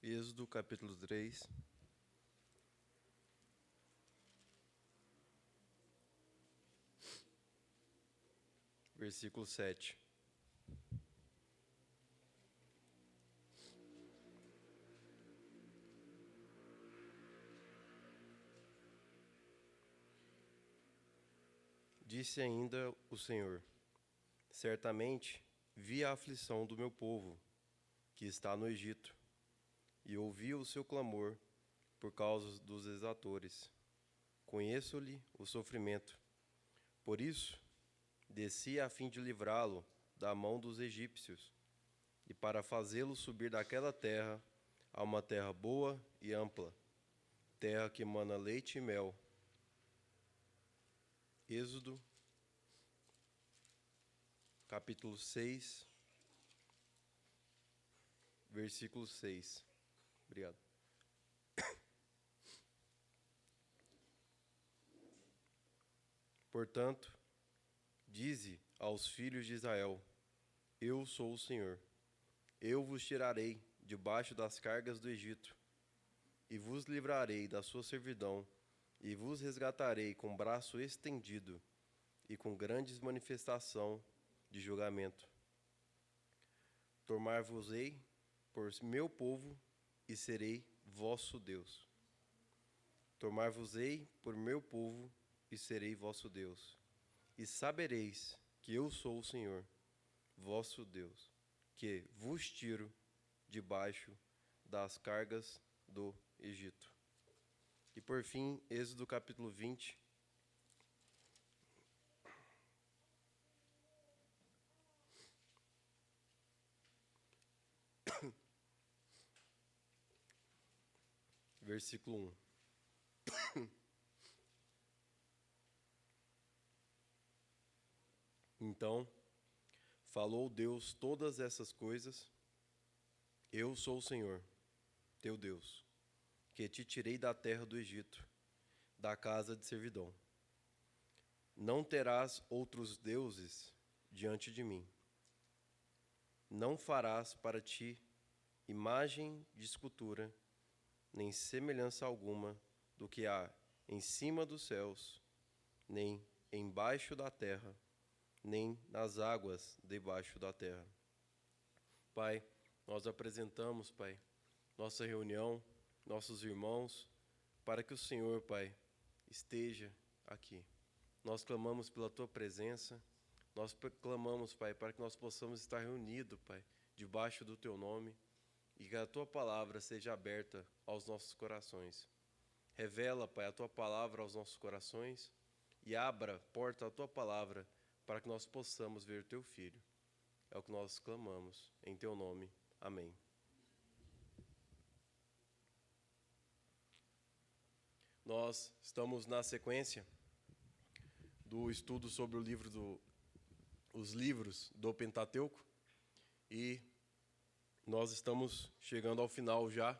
Êxodo capítulo 3. Versículo 7. Disse ainda o Senhor: certamente vi a aflição do meu povo, que está no Egito, e ouvi o seu clamor por causa dos exatores. Conheço-lhe o sofrimento. Por isso, desci a fim de livrá-lo da mão dos egípcios, e para fazê-lo subir daquela terra a uma terra boa e ampla, terra que mana leite e mel. Êxodo, capítulo 6, versículo 6. Obrigado. Portanto, dize aos filhos de Israel: eu sou o Senhor. Eu vos tirarei debaixo das cargas do Egito, e vos livrarei da sua servidão, e vos resgatarei com braço estendido e com grandes manifestação de julgamento. Tomar-vos-ei por meu povo e serei vosso Deus. Tomar-vos-ei por meu povo e serei vosso Deus. E sabereis que eu sou o Senhor, vosso Deus, que vos tiro debaixo das cargas do Egito. E por fim, Êxodo capítulo 20. Versículo 1. Então falou Deus todas essas coisas: eu sou o Senhor, teu Deus, que te tirei da terra do Egito, da casa de servidão. Não terás outros deuses diante de mim. Não farás para ti imagem de escultura, nem semelhança alguma do que há em cima dos céus, nem embaixo da terra, nem nas águas debaixo da terra. Pai, nós apresentamos, Pai, nossa reunião, nossos irmãos, para que o Senhor, Pai, esteja aqui. Nós clamamos pela Tua presença, nós clamamos, Pai, para que nós possamos estar reunidos, Pai, debaixo do Teu nome, e que a Tua palavra seja aberta aos nossos corações. Revela, Pai, a Tua palavra aos nossos corações e abra a porta à Tua palavra para que nós possamos ver o Teu Filho. É o que nós clamamos, em Teu nome. Amém. Nós estamos na sequência do estudo sobre os livros do Pentateuco e nós estamos chegando ao final já.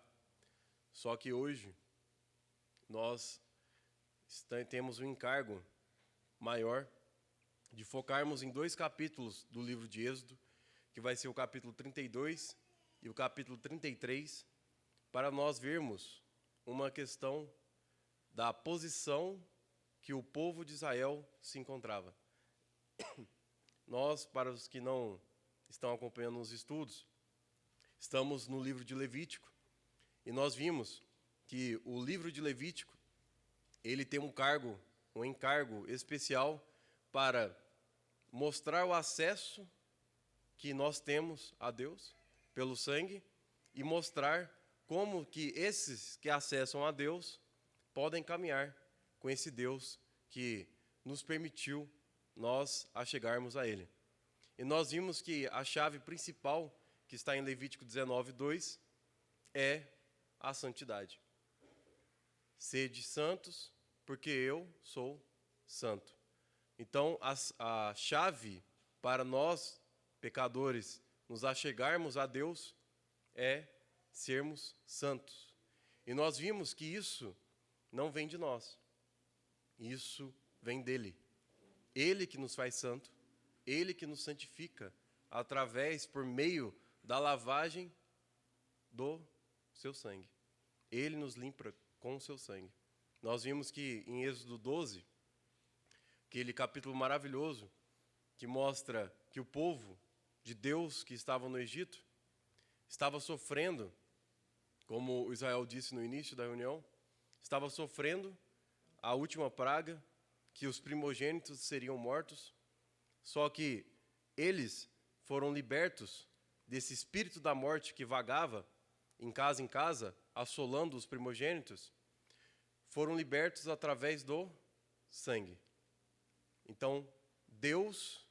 Só que hoje nós temos um encargo maior de focarmos em 2 capítulos do livro de Êxodo, que vai ser o capítulo 32 e o capítulo 33, para nós vermos uma questão da posição que o povo de Israel se encontrava. Nós, para os que não estão acompanhando os estudos, estamos no livro de Levítico, e nós vimos que o livro de Levítico, ele tem um encargo especial para mostrar o acesso que nós temos a Deus pelo sangue e mostrar como que esses que acessam a Deus podem caminhar com esse Deus que nos permitiu nós achegarmos a Ele. E nós vimos que a chave principal, que está em Levítico 19:2, é a santidade. Sede santos, porque eu sou santo. Então, a chave para nós, pecadores, nos achegarmos a Deus é sermos santos. E nós vimos que isso não vem de nós. Isso vem dele. Ele que nos faz santo, ele que nos santifica por meio da lavagem do seu sangue. Ele nos limpa com o seu sangue. Nós vimos que em Êxodo 12, aquele capítulo maravilhoso, que mostra que o povo de Deus que estava no Egito estava sofrendo, como o Israel disse no início da reunião, estava sofrendo a última praga, que os primogênitos seriam mortos, só que eles foram libertos desse espírito da morte que vagava em casa, assolando os primogênitos, foram libertos através do sangue. Então, Deus,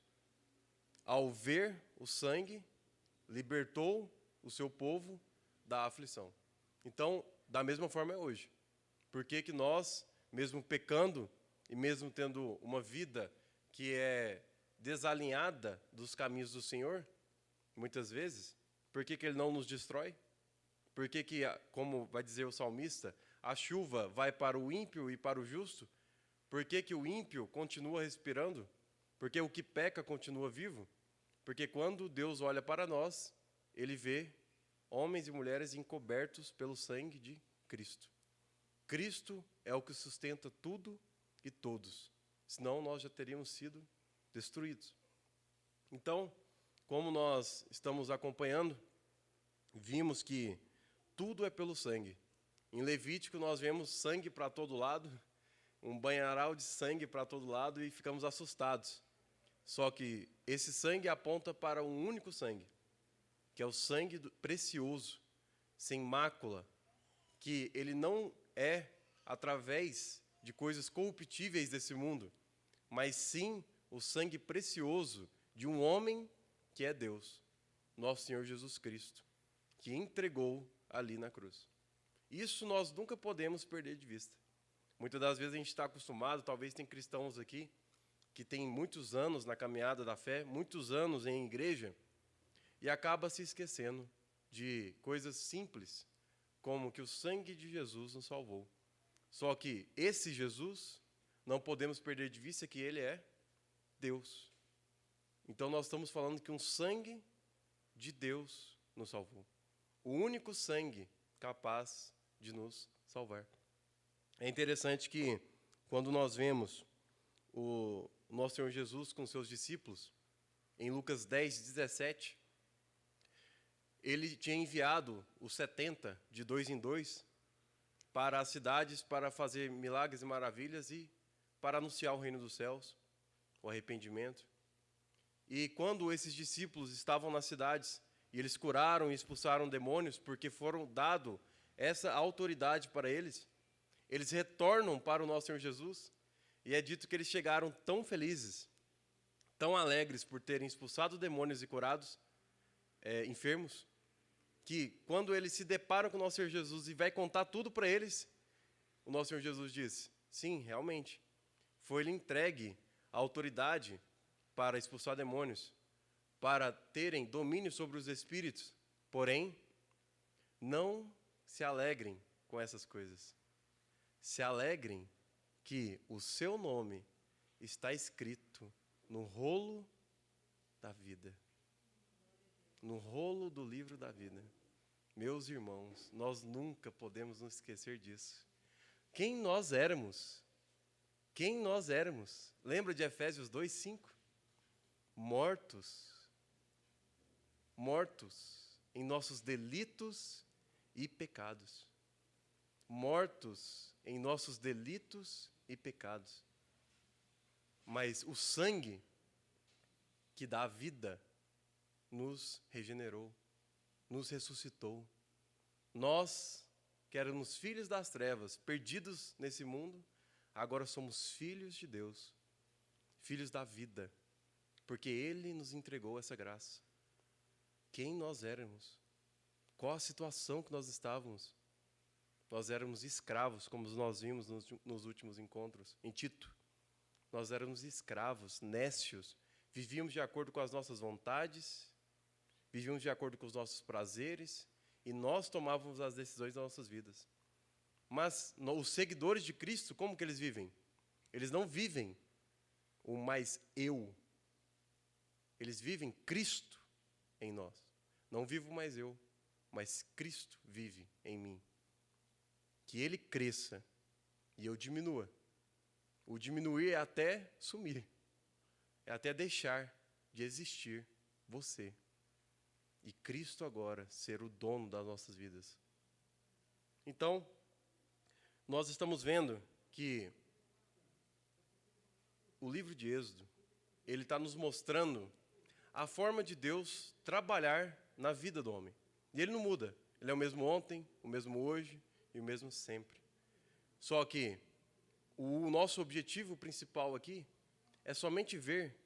ao ver o sangue, libertou o seu povo da aflição. Então, da mesma forma é hoje. Por que nós, mesmo pecando e mesmo tendo uma vida que é desalinhada dos caminhos do Senhor, muitas vezes, por que Ele não nos destrói? Por que, como vai dizer o salmista, a chuva vai para o ímpio e para o justo? Por que o ímpio continua respirando? Porque o que peca continua vivo? Porque quando Deus olha para nós, Ele vê homens e mulheres encobertos pelo sangue de Cristo. Cristo é o que sustenta tudo e todos. Senão nós já teríamos sido destruídos. Então, como nós estamos acompanhando, vimos que tudo é pelo sangue. Em Levítico nós vemos sangue para todo lado, um banharal de sangue para todo lado e ficamos assustados. Só que esse sangue aponta para um único sangue, que é o sangue precioso, sem mácula, que ele não é através de coisas corruptíveis desse mundo, mas sim o sangue precioso de um homem que é Deus, nosso Senhor Jesus Cristo, que entregou ali na cruz. Isso nós nunca podemos perder de vista. Muitas das vezes a gente está acostumado, talvez tem cristãos aqui que têm muitos anos na caminhada da fé, muitos anos em igreja, e acaba se esquecendo de coisas simples, como que o sangue de Jesus nos salvou. Só que esse Jesus, não podemos perder de vista que ele é Deus. Então nós estamos falando que um sangue de Deus nos salvou. O único sangue capaz de nos salvar. É interessante que quando nós vemos o nosso Senhor Jesus com seus discípulos, em Lucas 10, 17, ele tinha enviado os 70 de 2 em 2 para as cidades para fazer milagres e maravilhas e para anunciar o reino dos céus, o arrependimento. E quando esses discípulos estavam nas cidades e eles curaram e expulsaram demônios, porque foram dado essa autoridade para eles, eles retornam para o nosso Senhor Jesus e é dito que eles chegaram tão felizes, tão alegres por terem expulsado demônios e curados enfermos, que quando eles se deparam com o nosso Senhor Jesus e vai contar tudo para eles, o nosso Senhor Jesus diz, sim, realmente, foi-lhe entregue a autoridade para expulsar demônios, para terem domínio sobre os espíritos, porém, não se alegrem com essas coisas. Se alegrem que o seu nome está escrito no rolo da vida. No rolo do livro da vida. Meus irmãos, nós nunca podemos nos esquecer disso. Quem nós éramos? Quem nós éramos? Lembra de Efésios 2:5? Mortos em nossos delitos e pecados. Mortos em nossos delitos e pecados. Mas o sangue que dá vida nos regenerou, nos ressuscitou. Nós, que éramos filhos das trevas, perdidos nesse mundo, agora somos filhos de Deus, filhos da vida, porque Ele nos entregou essa graça. Quem nós éramos? Qual a situação que nós estávamos? Nós éramos escravos, como nós vimos nos últimos encontros, em Tito. Nós éramos escravos, nécios, vivíamos de acordo com as nossas vontades, vivíamos de acordo com os nossos prazeres, e nós tomávamos as decisões das nossas vidas. Mas os seguidores de Cristo, como que eles vivem? Eles não vivem o mais eu. Eles vivem Cristo em nós. Não vivo mais eu, mas Cristo vive em mim. Que ele cresça e eu diminua. O diminuir é até sumir, é até deixar de existir você. E Cristo agora ser o dono das nossas vidas. Então, nós estamos vendo que o livro de Êxodo, ele está nos mostrando a forma de Deus trabalhar na vida do homem. E ele não muda. Ele é o mesmo ontem, o mesmo hoje e o mesmo sempre. Só que o nosso objetivo principal aqui é somente ver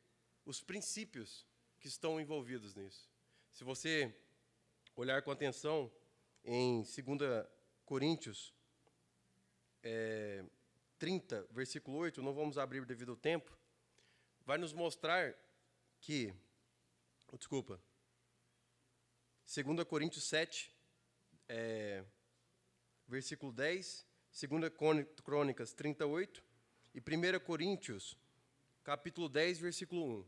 os princípios que estão envolvidos nisso. Se você olhar com atenção em 2 Coríntios 30, versículo 8, não vamos abrir devido ao tempo, vai nos mostrar que, 2 Coríntios 7, versículo 10, 2 Crônicas 38 e 1 Coríntios, capítulo 10, versículo 1.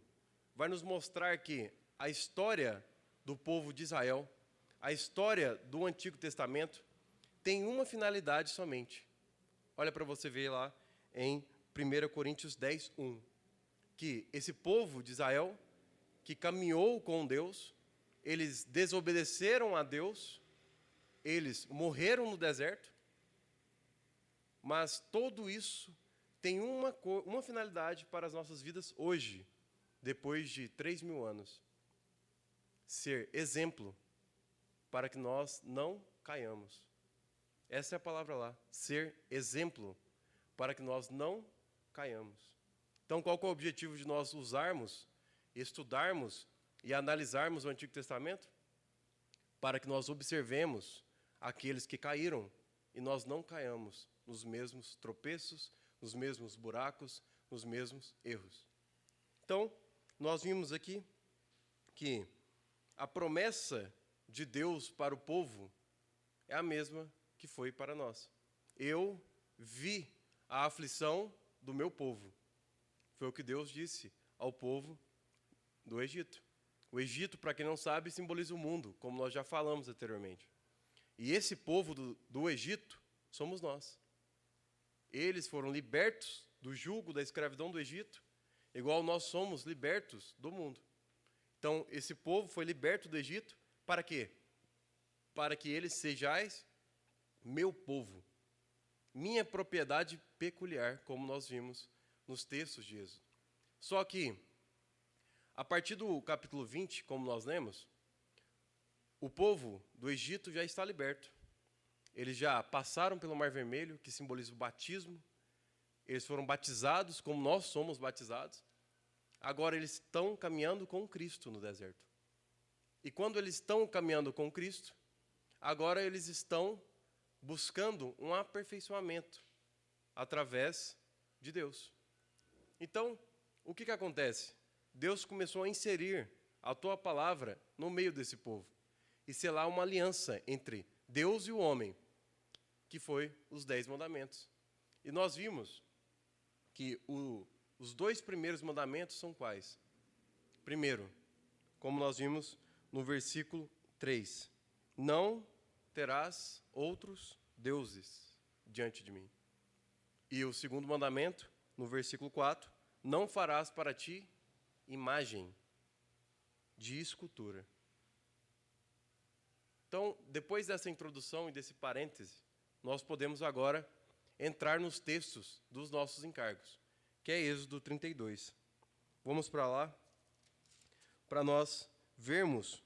Vai nos mostrar que a história do povo de Israel, a história do Antigo Testamento, tem uma finalidade somente. Olha para você ver lá em 1 Coríntios 10, 1. Que esse povo de Israel, que caminhou com Deus, eles desobedeceram a Deus, eles morreram no deserto, mas tudo isso tem uma finalidade para as nossas vidas hoje, depois de 3.000 anos. Ser exemplo para que nós não caiamos. Essa é a palavra lá, ser exemplo para que nós não caiamos. Então, qual que é o objetivo de nós usarmos, estudarmos e analisarmos o Antigo Testamento? Para que nós observemos aqueles que caíram e nós não caiamos nos mesmos tropeços, nos mesmos buracos, nos mesmos erros. Então, nós vimos aqui que a promessa de Deus para o povo é a mesma que foi para nós. Eu vi a aflição do meu povo. Foi o que Deus disse ao povo do Egito. O Egito, para quem não sabe, simboliza o mundo, como nós já falamos anteriormente. E esse povo do Egito somos nós. Eles foram libertos do jugo da escravidão do Egito, igual nós somos libertos do mundo. Então, esse povo foi liberto do Egito para quê? Para que eles sejais meu povo, minha propriedade peculiar, como nós vimos nos textos de Êxodo. Só que, a partir do capítulo 20, como nós lemos, o povo do Egito já está liberto. Eles já passaram pelo Mar Vermelho, que simboliza o batismo. Eles foram batizados como nós somos batizados. Agora eles estão caminhando com Cristo no deserto. E quando eles estão caminhando com Cristo, agora eles estão buscando um aperfeiçoamento através de Deus. Então, o que acontece? Deus começou a inserir a tua palavra no meio desse povo e selar uma aliança entre Deus e o homem, que foi os 10 mandamentos. E nós vimos que os 2 primeiros mandamentos são quais? Primeiro, como nós vimos no versículo 3, não terás outros deuses diante de mim. E o segundo mandamento, no versículo 4, não farás para ti imagem de escultura. Então, depois dessa introdução e desse parêntese, nós podemos agora entrar nos textos dos nossos encargos, que é Êxodo 32. Vamos para lá, para nós vermos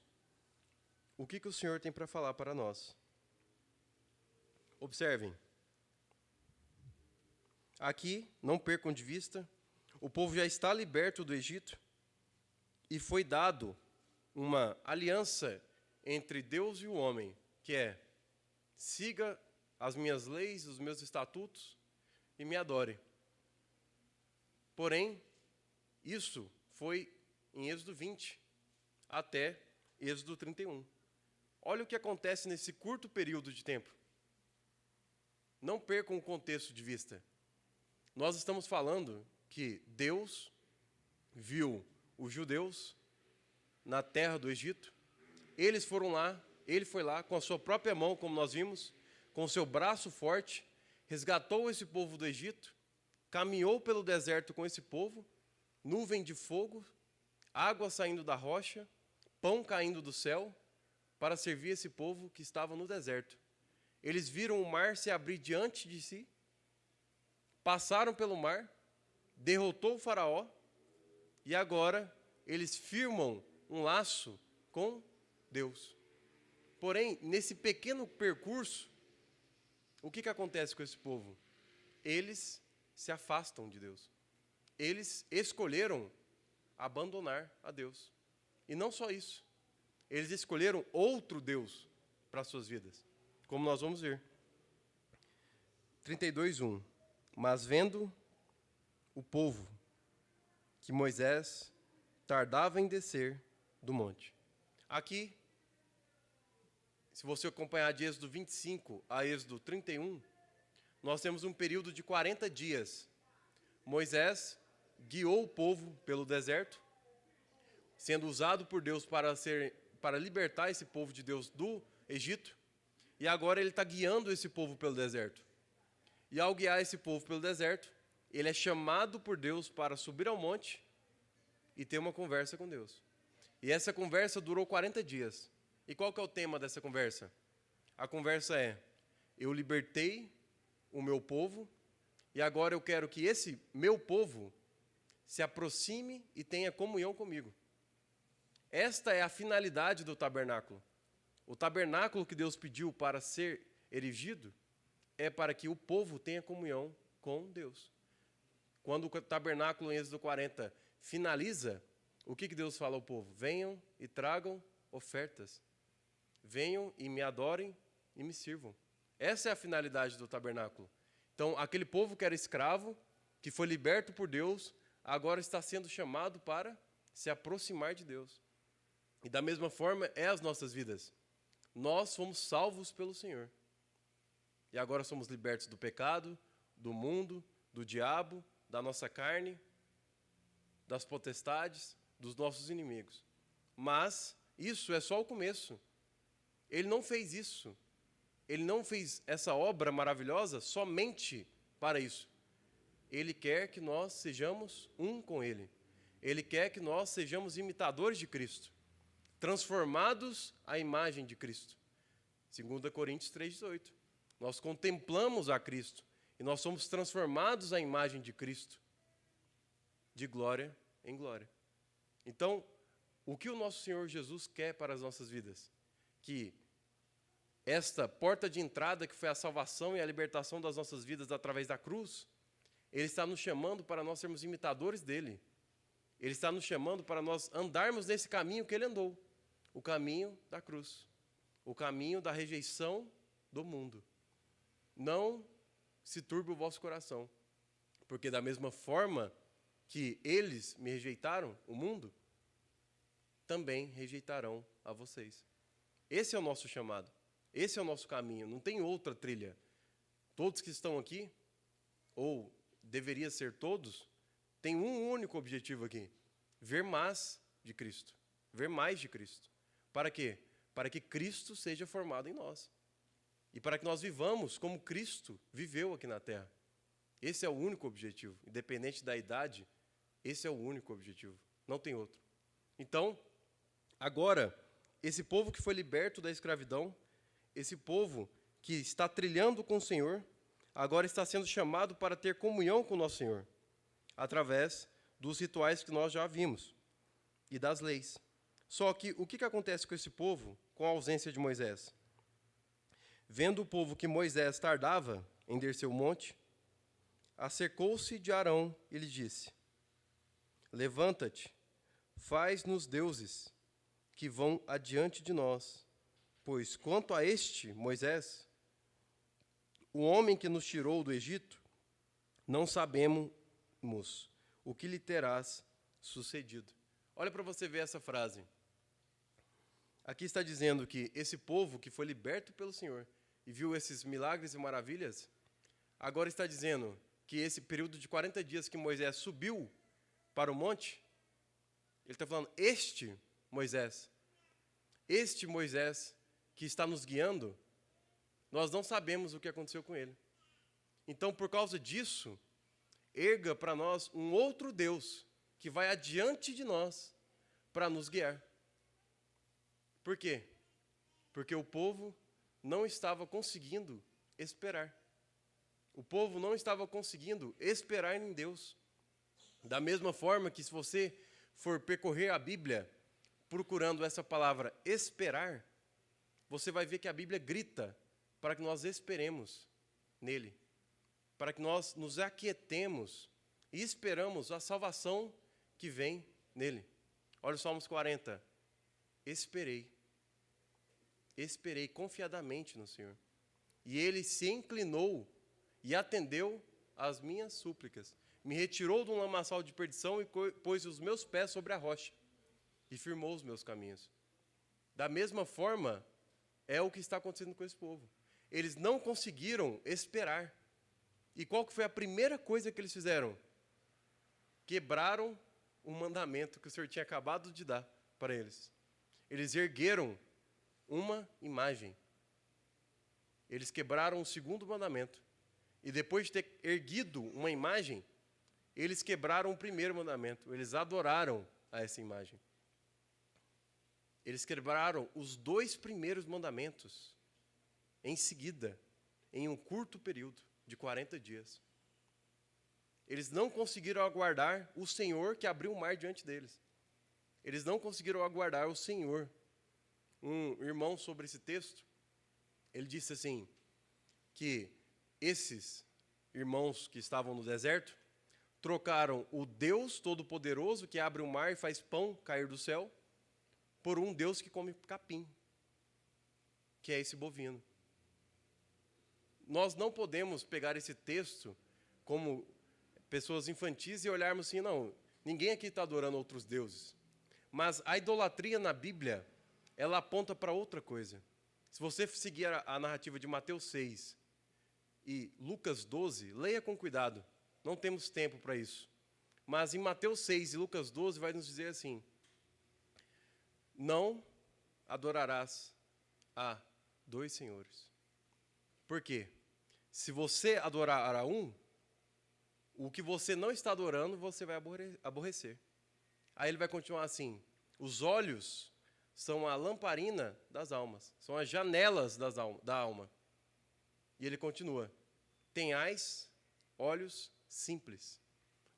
o que o Senhor tem para falar para nós. Observem. Aqui, não percam de vista, o povo já está liberto do Egito e foi dado uma aliança entre Deus e o homem, que é: siga as minhas leis, os meus estatutos e me adore. Porém, isso foi em Êxodo 20 até Êxodo 31. Olha o que acontece nesse curto período de tempo. Não percam o contexto de vista. Nós estamos falando que Deus viu os judeus na terra do Egito. Eles foram lá ele foi lá com a sua própria mão, como nós vimos, com o seu braço forte, resgatou esse povo do Egito, caminhou pelo deserto com esse povo, nuvem de fogo, água saindo da rocha, pão caindo do céu, para servir esse povo que estava no deserto. Eles viram o mar se abrir diante de si, passaram pelo mar, derrotou o faraó, e agora eles firmam um laço com Deus. Porém, nesse pequeno percurso, o que acontece com esse povo? Eles se afastam de Deus. Eles escolheram abandonar a Deus. E não só isso. Eles escolheram outro Deus para as suas vidas. Como nós vamos ver. 32:1. Mas vendo o povo que Moisés tardava em descer do monte. Aqui, se você acompanhar de Êxodo 25 a Êxodo 31, nós temos um período de 40 dias. Moisés guiou o povo pelo deserto, sendo usado por Deus para libertar esse povo de Deus do Egito, e agora ele está guiando esse povo pelo deserto. E ao guiar esse povo pelo deserto, ele é chamado por Deus para subir ao monte e ter uma conversa com Deus. E essa conversa durou 40 dias. E qual que é o tema dessa conversa? A conversa é: eu libertei o meu povo e agora eu quero que esse meu povo se aproxime e tenha comunhão comigo. Esta é a finalidade do tabernáculo. O tabernáculo que Deus pediu para ser erigido é para que o povo tenha comunhão com Deus. Quando o tabernáculo em Êxodo 40 finaliza, o que Deus fala ao povo? Venham e tragam ofertas. Venham e me adorem e me sirvam. Essa é a finalidade do tabernáculo. Então, aquele povo que era escravo, que foi liberto por Deus, agora está sendo chamado para se aproximar de Deus. E da mesma forma é as nossas vidas. Nós fomos salvos pelo Senhor. E agora somos libertos do pecado, do mundo, do diabo, da nossa carne, das potestades, dos nossos inimigos. Mas isso é só o começo. Ele não fez isso. Ele não fez essa obra maravilhosa somente para isso. Ele quer que nós sejamos um com Ele. Ele quer que nós sejamos imitadores de Cristo, transformados à imagem de Cristo. 2 Coríntios 3:18. Nós contemplamos a Cristo e nós somos transformados à imagem de Cristo, de glória em glória. Então, o que o nosso Senhor Jesus quer para as nossas vidas? Que esta porta de entrada, que foi a salvação e a libertação das nossas vidas através da cruz, Ele está nos chamando para nós sermos imitadores dEle. Ele está nos chamando para nós andarmos nesse caminho que Ele andou. O caminho da cruz. O caminho da rejeição do mundo. Não se turbe o vosso coração. Porque da mesma forma que eles me rejeitaram, o mundo, também rejeitarão a vocês. Esse é o nosso chamado. Esse é o nosso caminho. Não tem outra trilha. Todos que estão aqui, ou deveria ser todos, têm um único objetivo aqui: ver mais de Cristo. Ver mais de Cristo. Para quê? Para que Cristo seja formado em nós. E para que nós vivamos como Cristo viveu aqui na terra. Esse é o único objetivo. Independente da idade, esse é o único objetivo. Não tem outro. Então, agora, esse povo que foi liberto da escravidão, esse povo que está trilhando com o Senhor, agora está sendo chamado para ter comunhão com o nosso Senhor, através dos rituais que nós já vimos e das leis. Só que o que acontece com esse povo com a ausência de Moisés? Vendo o povo que Moisés tardava em descer o monte, acercou-se de Arão e lhe disse: levanta-te, faz-nos deuses que vão adiante de nós, pois quanto a este, Moisés, o homem que nos tirou do Egito, não sabemos o que lhe terás sucedido. Olha para você ver essa frase. Aqui está dizendo que esse povo que foi liberto pelo Senhor e viu esses milagres e maravilhas, agora está dizendo que esse período de 40 dias que Moisés subiu para o monte, ele está falando, este Moisés que está nos guiando, nós não sabemos o que aconteceu com ele. Então, por causa disso, erga para nós um outro Deus que vai adiante de nós para nos guiar. Por quê? Porque o povo não estava conseguindo esperar. O povo não estava conseguindo esperar em Deus. Da mesma forma que se você for percorrer a Bíblia procurando essa palavra esperar, você vai ver que a Bíblia grita para que nós esperemos nele, para que nós nos aquietemos e esperamos a salvação que vem nele. Olha o Salmos 40. Esperei confiadamente no Senhor, e ele se inclinou e atendeu às minhas súplicas. Me retirou de um lamaçal de perdição e pôs os meus pés sobre a rocha e firmou os meus caminhos. Da mesma forma, é o que está acontecendo com esse povo. Eles não conseguiram esperar. E qual que foi a primeira coisa que eles fizeram? Quebraram o mandamento que o Senhor tinha acabado de dar para eles. Eles ergueram uma imagem. Eles quebraram o segundo mandamento. E depois de ter erguido uma imagem, eles quebraram o primeiro mandamento. Eles adoraram a essa imagem. Eles quebraram os 2 primeiros mandamentos em seguida, em um curto período de 40 dias. Eles não conseguiram aguardar o Senhor que abriu o mar diante deles. Eles não conseguiram aguardar o Senhor. Um irmão sobre esse texto, ele disse assim, que esses irmãos que estavam no deserto trocaram o Deus Todo-Poderoso que abre o mar e faz pão cair do céu por um Deus que come capim, que é esse bovino. Nós não podemos pegar esse texto como pessoas infantis e olharmos assim, não, ninguém aqui está adorando outros deuses. Mas a idolatria na Bíblia, ela aponta para outra coisa. Se você seguir a narrativa de Mateus 6 e Lucas 12, leia com cuidado, não temos tempo para isso. Mas em Mateus 6 e Lucas 12 vai nos dizer assim, não adorarás a 2 senhores. Por quê? Se você adorar a um, o que você não está adorando, você vai aborrecer. Aí ele vai continuar assim, os olhos são a lamparina das almas, são as janelas da alma. E ele continua, tenhais olhos simples.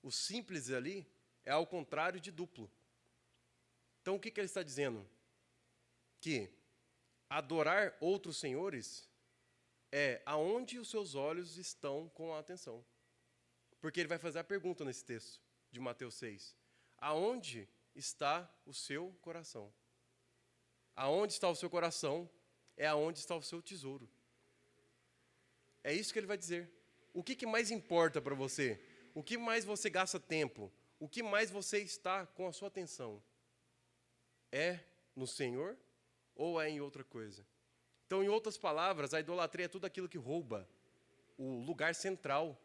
O simples ali é ao contrário de duplo. Então o que ele está dizendo? Que adorar outros senhores é aonde os seus olhos estão com a atenção. Porque ele vai fazer a pergunta nesse texto de Mateus 6. Aonde está o seu coração? Aonde está o seu coração é aonde está o seu tesouro. É isso que ele vai dizer. O que mais importa para você? O que mais você gasta tempo? O que mais você está com a sua atenção? É no Senhor ou é em outra coisa? Então, em outras palavras, a idolatria é tudo aquilo que rouba o lugar central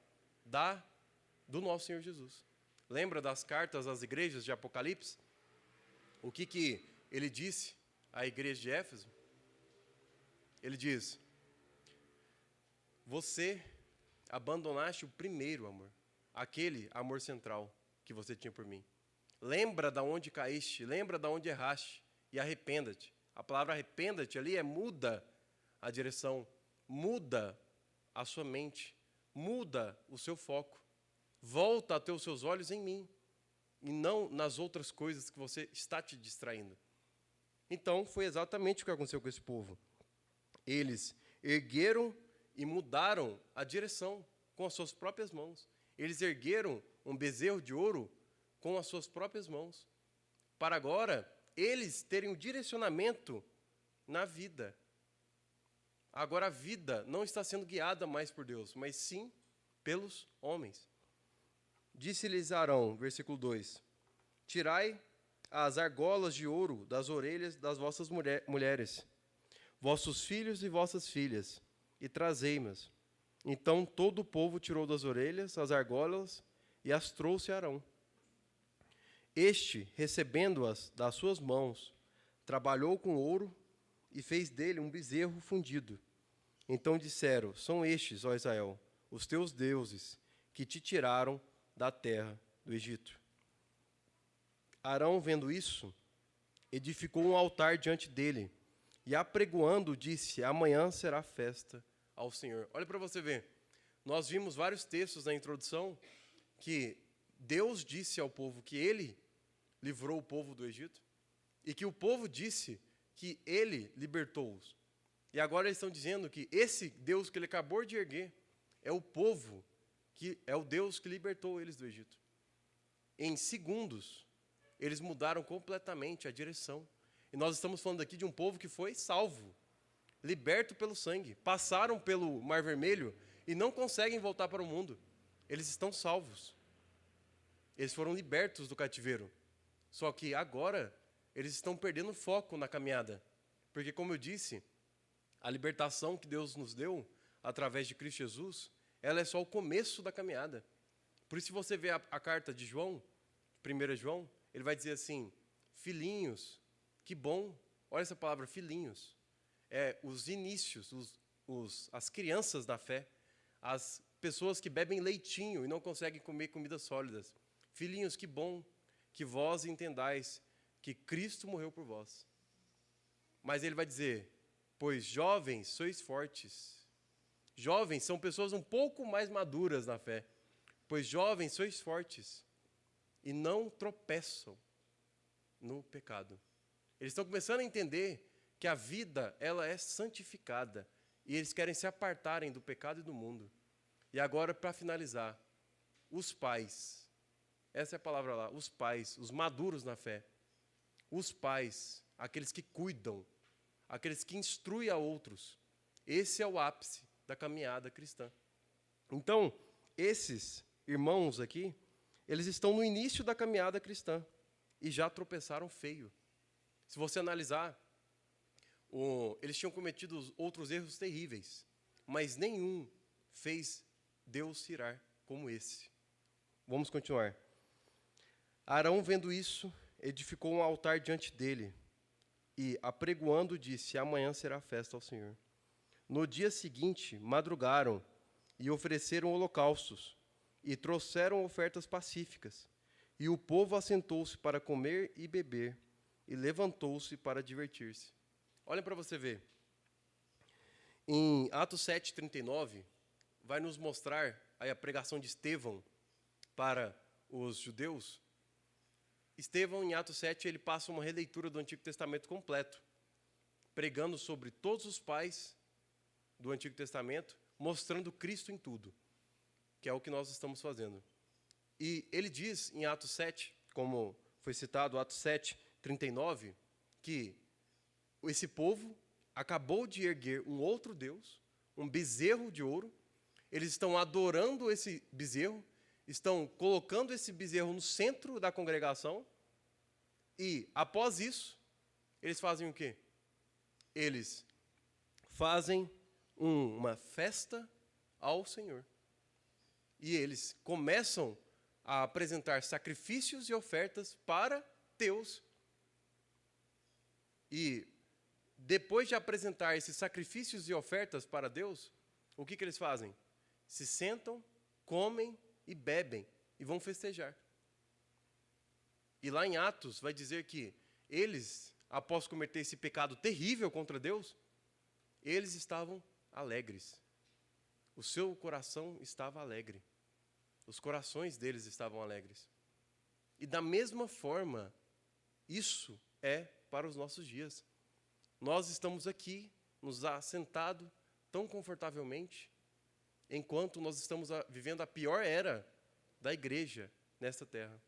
do nosso Senhor Jesus. Lembra das cartas às igrejas de Apocalipse? O que ele disse à igreja de Éfeso? Ele diz, você abandonaste o primeiro amor, aquele amor central que você tinha por mim. Lembra de onde caíste, lembra de onde erraste e arrependa-te. A palavra arrependa-te ali é muda a direção, muda a sua mente, muda o seu foco. Volta a ter os seus olhos em mim e não nas outras coisas que você está te distraindo. Então, foi exatamente o que aconteceu com esse povo. Eles ergueram e mudaram a direção com as suas próprias mãos. Eles ergueram um bezerro de ouro com as suas próprias mãos, para agora eles terem um direcionamento na vida. Agora a vida não está sendo guiada mais por Deus, mas sim pelos homens. Disse-lhes Arão, versículo 2, tirai as argolas de ouro das orelhas das vossas mulheres, vossos filhos e vossas filhas, e trazei-mas. Então todo o povo tirou das orelhas as argolas e as trouxe a Arão. Este, recebendo-as das suas mãos, trabalhou com ouro e fez dele um bezerro fundido. Então disseram: são estes, ó Israel, os teus deuses, que te tiraram da terra do Egito. Arão, vendo isso, edificou um altar diante dele, e apregoando, disse: amanhã será festa ao Senhor. Olha para você ver. Nós vimos vários textos na introdução que Deus disse ao povo que ele livrou o povo do Egito, e que o povo disse que ele libertou-os. E agora eles estão dizendo que esse Deus que ele acabou de erguer é o povo, que é o Deus que libertou eles do Egito. Em segundos, eles mudaram completamente a direção. E nós estamos falando aqui de um povo que foi salvo, liberto pelo sangue. Passaram pelo Mar Vermelho e não conseguem voltar para o mundo. Eles estão salvos. Eles foram libertos do cativeiro. Só que agora, eles estão perdendo foco na caminhada. Porque, como eu disse, a libertação que Deus nos deu, através de Cristo Jesus, ela é só o começo da caminhada. Por isso, se você vê a carta de João, 1 João, ele vai dizer assim: filhinhos, que bom, olha essa palavra, filhinhos, os inícios, as crianças da fé, as pessoas que bebem leitinho e não conseguem comer comidas sólidas. Filhinhos, que bom que vós entendais que Cristo morreu por vós. Mas ele vai dizer: pois jovens, sois fortes. Jovens são pessoas um pouco mais maduras na fé. Pois jovens, sois fortes e não tropeçam no pecado. Eles estão começando a entender que a vida, ela é santificada, e eles querem se apartarem do pecado e do mundo. E agora, para finalizar, os pais, essa é a palavra lá, os pais, os maduros na fé, os pais, aqueles que cuidam, aqueles que instruem a outros, esse é o ápice da caminhada cristã. Então, esses irmãos aqui, eles estão no início da caminhada cristã e já tropeçaram feio. Se você analisar, eles tinham cometido outros erros terríveis, mas nenhum fez Deus se irar como esse. Vamos continuar. Arão, vendo isso, edificou um altar diante dele e, apregoando, disse: amanhã será festa ao Senhor. No dia seguinte, madrugaram e ofereceram holocaustos e trouxeram ofertas pacíficas. E o povo assentou-se para comer e beber e levantou-se para divertir-se. Olhem para você ver. Em Atos 7:39, vai nos mostrar aí a pregação de Estevão para os judeus. Estevão, em Atos 7, ele passa uma releitura do Antigo Testamento completo, pregando sobre todos os pais do Antigo Testamento, mostrando Cristo em tudo, que é o que nós estamos fazendo. E ele diz em Atos 7, como foi citado, Atos 7:39, que esse povo acabou de erguer um outro Deus, um bezerro de ouro. Eles estão adorando esse bezerro, estão colocando esse bezerro no centro da congregação, e, após isso, eles fazem o quê? Eles fazem uma festa ao Senhor. E eles começam a apresentar sacrifícios e ofertas para Deus. E, depois de apresentar esses sacrifícios e ofertas para Deus, o que eles fazem? Se sentam, comem e bebem e vão festejar. E lá em Atos vai dizer que eles, após cometer esse pecado terrível contra Deus, eles estavam alegres. O seu coração estava alegre. Os corações deles estavam alegres. E da mesma forma, isso é para os nossos dias. Nós estamos aqui, nos assentados tão confortavelmente, enquanto nós estamos vivendo a pior era da igreja nesta terra.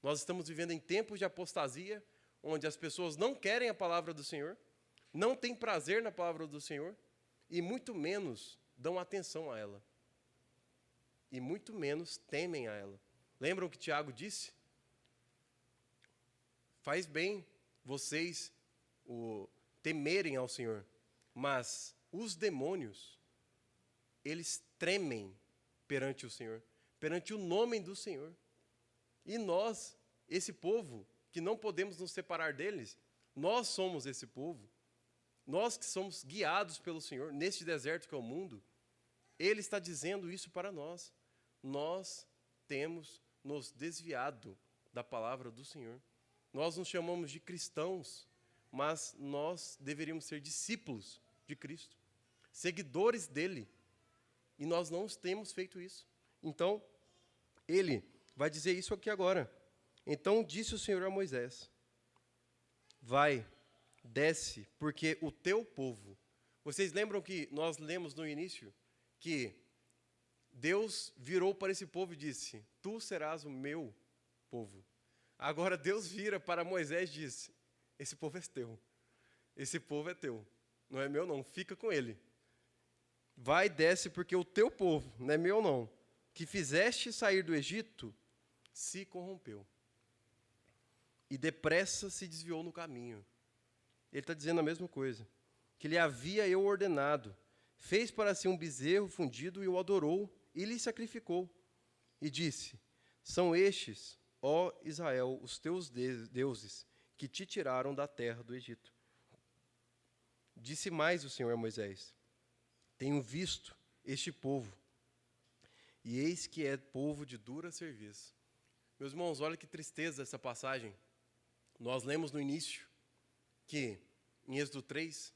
Nós estamos vivendo em tempos de apostasia, onde as pessoas não querem a palavra do Senhor, não têm prazer na palavra do Senhor, e muito menos dão atenção a ela. E muito menos temem a ela. Lembram o que Tiago disse? Faz bem vocês temerem ao Senhor, mas os demônios, eles tremem perante o Senhor, perante o nome do Senhor. E nós, esse povo, que não podemos nos separar deles, nós somos esse povo, Nós que somos guiados pelo Senhor, neste deserto que é o mundo, Ele está dizendo isso para nós. Nós temos nos desviado da palavra do Senhor. Nós nos chamamos de cristãos, mas nós deveríamos ser discípulos de Cristo, seguidores dele, e nós não temos feito isso. Então, ele vai dizer isso aqui agora. Então disse o Senhor a Moisés: vai, desce, porque o teu povo... Vocês lembram que nós lemos no início que Deus virou para esse povo e disse: tu serás o meu povo. Agora Deus vira para Moisés e diz: esse povo é teu. Esse povo é teu. Não é meu não, fica com ele. Vai, desce, porque o teu povo, não é meu não, que fizeste sair do Egito, se corrompeu. E depressa se desviou no caminho. Ele está dizendo a mesma coisa. Que lhe havia eu ordenado. Fez para si um bezerro fundido e o adorou, e lhe sacrificou. E disse: são estes, ó Israel, os teus deuses, que te tiraram da terra do Egito. Disse mais o Senhor a Moisés: tenho visto este povo, e eis que é povo de dura serviço. Meus irmãos, olha que tristeza essa passagem. Nós lemos no início que, em Êxodo 3,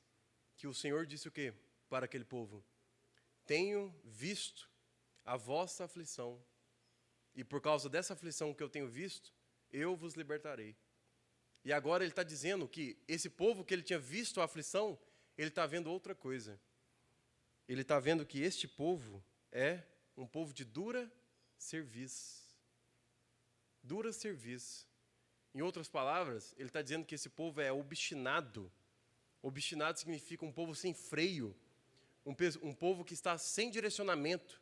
que o Senhor disse o quê para aquele povo? Tenho visto a vossa aflição, e por causa dessa aflição que eu tenho visto, eu vos libertarei. E agora ele está dizendo que esse povo que ele tinha visto a aflição, ele está vendo outra coisa. Ele está vendo que este povo é um povo de dura serviço. Dura serviço. Em outras palavras, ele está dizendo que esse povo é obstinado. Obstinado significa um povo sem freio, um povo que está sem direcionamento.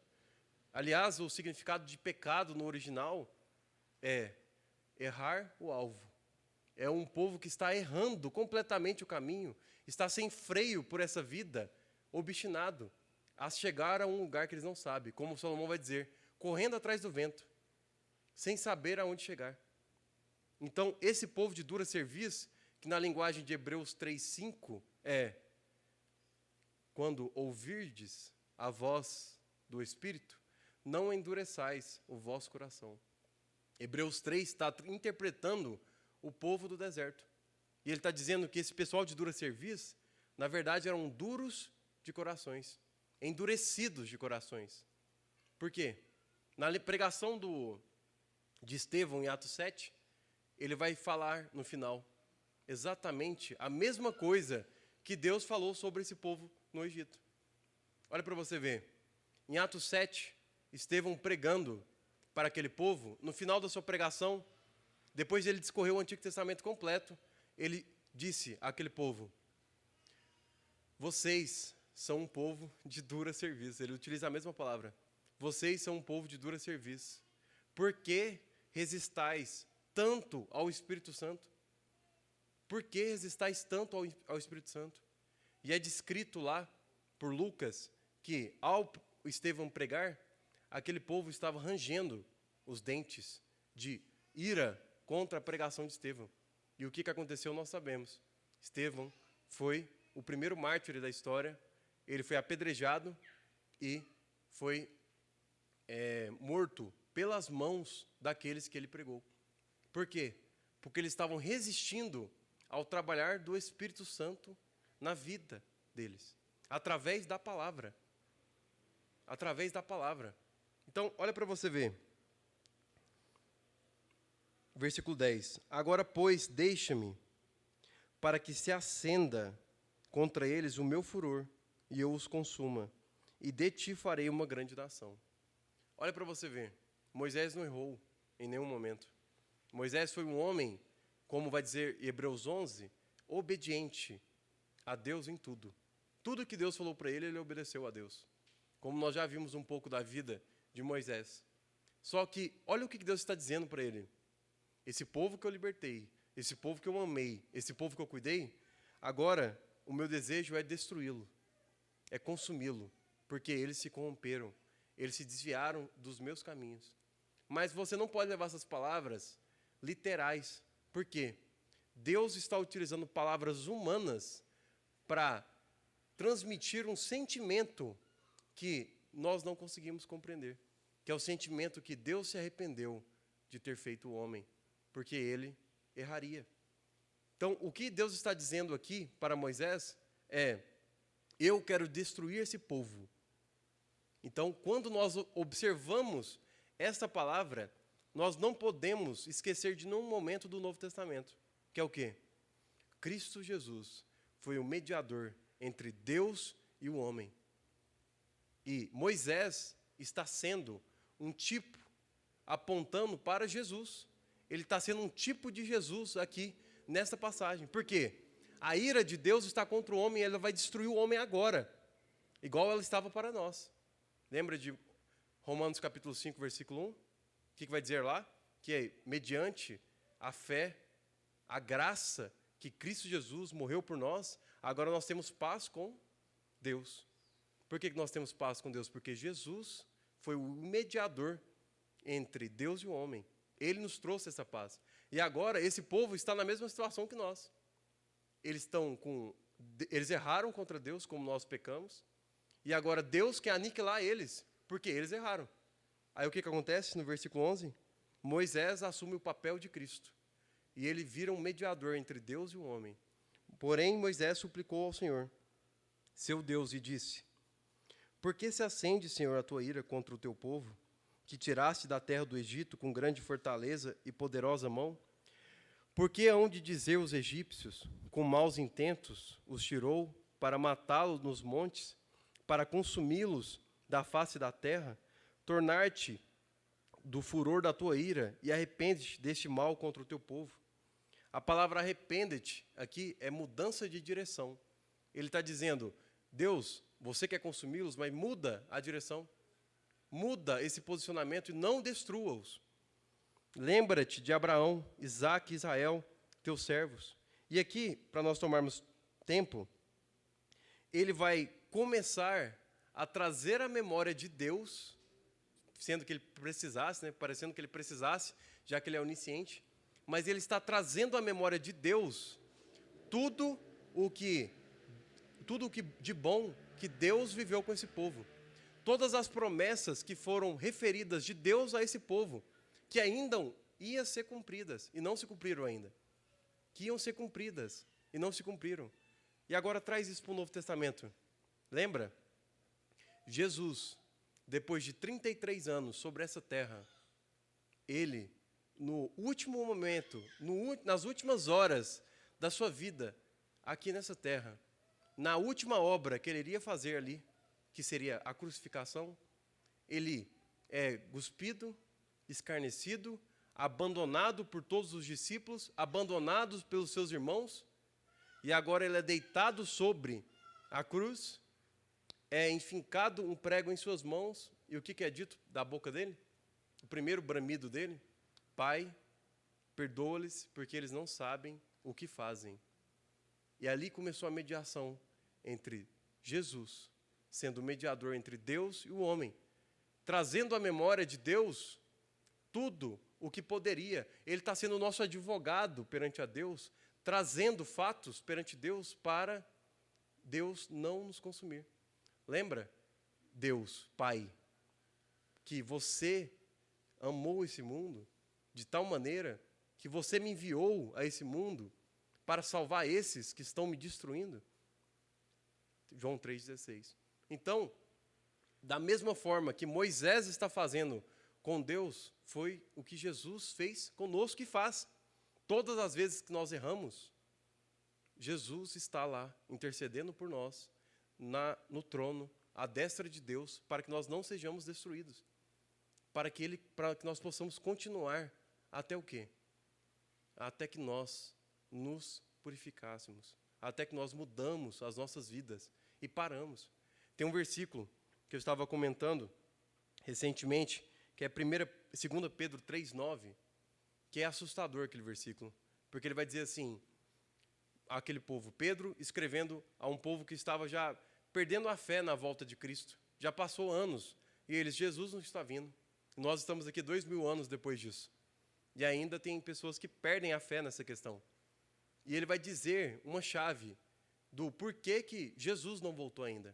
Aliás, o significado de pecado no original é errar o alvo. É um povo que está errando completamente o caminho, está sem freio por essa vida, obstinado a chegar a um lugar que eles não sabem, como Salomão vai dizer, correndo atrás do vento, sem saber aonde chegar. Então, esse povo de dura serviço, que na linguagem de Hebreus 3:5 é: quando ouvirdes a voz do Espírito, não endureçais o vosso coração. Hebreus 3 está interpretando o povo do deserto. E ele está dizendo que esse pessoal de dura serviço, na verdade, eram duros de corações, endurecidos de corações. Por quê? Na pregação de Estevão, em Atos 7, ele vai falar no final exatamente a mesma coisa que Deus falou sobre esse povo no Egito. Olha para você ver. Em Atos 7, Estevão pregando para aquele povo, no final da sua pregação, depois de ele discorrer o Antigo Testamento completo, ele disse àquele povo: vocês são um povo de dura serviço. Ele utiliza a mesma palavra. Vocês são um povo de dura serviço. Por que resistais tanto ao Espírito Santo? Por que resistais tanto ao Espírito Santo? E é descrito lá por Lucas que, ao Estevão pregar, aquele povo estava rangendo os dentes de ira contra a pregação de Estevão. E o que aconteceu nós sabemos. Estevão foi o primeiro mártir da história. Ele foi apedrejado e foi morto pelas mãos daqueles que ele pregou. Por quê? Porque eles estavam resistindo ao trabalhar do Espírito Santo na vida deles, através da palavra. Através da palavra. Então, olha para você ver. Versículo 10. Agora, pois, deixa-me, para que se acenda contra eles o meu furor, e eu os consuma, e de ti farei uma grande nação. Olha para você ver. Moisés não errou em nenhum momento. Moisés foi um homem, como vai dizer Hebreus 11, obediente a Deus em tudo. Tudo que Deus falou para ele, ele obedeceu a Deus. Como nós já vimos um pouco da vida de Moisés. Só que, olha o que Deus está dizendo para ele. Esse povo que eu libertei, esse povo que eu amei, esse povo que eu cuidei, agora o meu desejo é destruí-lo, é consumi-lo, porque eles se corromperam, eles se desviaram dos meus caminhos. Mas você não pode levar essas palavras literais. Por quê? Deus está utilizando palavras humanas para transmitir um sentimento que nós não conseguimos compreender, que é o sentimento que Deus se arrependeu de ter feito o homem, porque ele erraria. Então, o que Deus está dizendo aqui para Moisés é: eu quero destruir esse povo. Então, quando nós observamos esta palavra, nós não podemos esquecer de nenhum momento do Novo Testamento, que é o quê? Cristo Jesus foi o mediador entre Deus e o homem. E Moisés está sendo um tipo, apontando para Jesus. Ele está sendo um tipo de Jesus aqui, nesta passagem. Por quê? A ira de Deus está contra o homem e ela vai destruir o homem agora, igual ela estava para nós. Lembra de Romanos capítulo 5, versículo 1? O que vai dizer lá? Que é mediante a fé, a graça que Cristo Jesus morreu por nós, agora nós temos paz com Deus. Por que nós temos paz com Deus? Porque Jesus foi o mediador entre Deus e o homem. Ele nos trouxe essa paz. E agora esse povo está na mesma situação que nós. Eles erraram contra Deus, como nós pecamos. E agora Deus quer aniquilar eles, porque eles erraram. Aí o que acontece no versículo 11? Moisés assume o papel de Cristo. E ele vira um mediador entre Deus e o homem. Porém, Moisés suplicou ao Senhor, seu Deus, e disse: por que se acende, Senhor, a tua ira contra o teu povo, que tiraste da terra do Egito com grande fortaleza e poderosa mão? Por que hão de dizer os egípcios, com maus intentos, os tirou para matá-los nos montes, para consumi-los da face da terra? Tornar-te do furor da tua ira e arrepende-te deste mal contra o teu povo. A palavra arrepende-te aqui é mudança de direção. Ele está dizendo: Deus, você quer consumi-los, mas muda a direção. Muda esse posicionamento e não destrua-os. Lembra-te de Abraão, Isaque e Israel, teus servos. E aqui, para nós tomarmos tempo, ele vai começar a trazer a memória de Deus, sendo que ele precisasse, parecendo que ele precisasse, já que ele é onisciente, mas ele está trazendo à memória de Deus tudo o que de bom que Deus viveu com esse povo. Todas as promessas que foram referidas de Deus a esse povo, que ainda iam ser cumpridas e não se cumpriram ainda. Que iam ser cumpridas e não se cumpriram. E agora traz isso para o Novo Testamento. Lembra? Jesus, depois de 33 anos sobre essa terra, ele, no último momento, nas últimas horas da sua vida aqui nessa terra, na última obra que ele iria fazer ali, que seria a crucificação, ele é cuspido, escarnecido, abandonado por todos os discípulos, abandonado pelos seus irmãos, e agora ele é deitado sobre a cruz, é enfincado um prego em suas mãos, e o que é dito da boca dele? O primeiro bramido dele: Pai, perdoa-lhes, porque eles não sabem o que fazem. E ali começou a mediação entre Jesus, sendo o mediador entre Deus e o homem, trazendo à memória de Deus tudo o que poderia. Ele está sendo o nosso advogado perante a Deus, trazendo fatos perante Deus para Deus não nos consumir. Lembra? Deus, Pai, que você amou esse mundo de tal maneira que você me enviou a esse mundo para salvar esses que estão me destruindo. João 3,16. Então, da mesma forma que Moisés está fazendo com Deus, foi o que Jesus fez conosco e faz. Todas as vezes que nós erramos, Jesus está lá intercedendo por nós, no trono, à destra de Deus, para que nós não sejamos destruídos. Para que nós possamos continuar até o quê? Até que nós nos purificássemos, até que nós mudamos as nossas vidas e paramos. Tem um versículo que eu estava comentando recentemente, que é 2 Pedro 3,9, que é assustador aquele versículo, porque ele vai dizer assim, aquele povo, Pedro escrevendo a um povo que estava já perdendo a fé na volta de Cristo, já passou anos, e eles: Jesus não está vindo. Nós estamos aqui 2000 anos depois disso, e ainda tem pessoas que perdem a fé nessa questão. E ele vai dizer uma chave do porquê que Jesus não voltou ainda.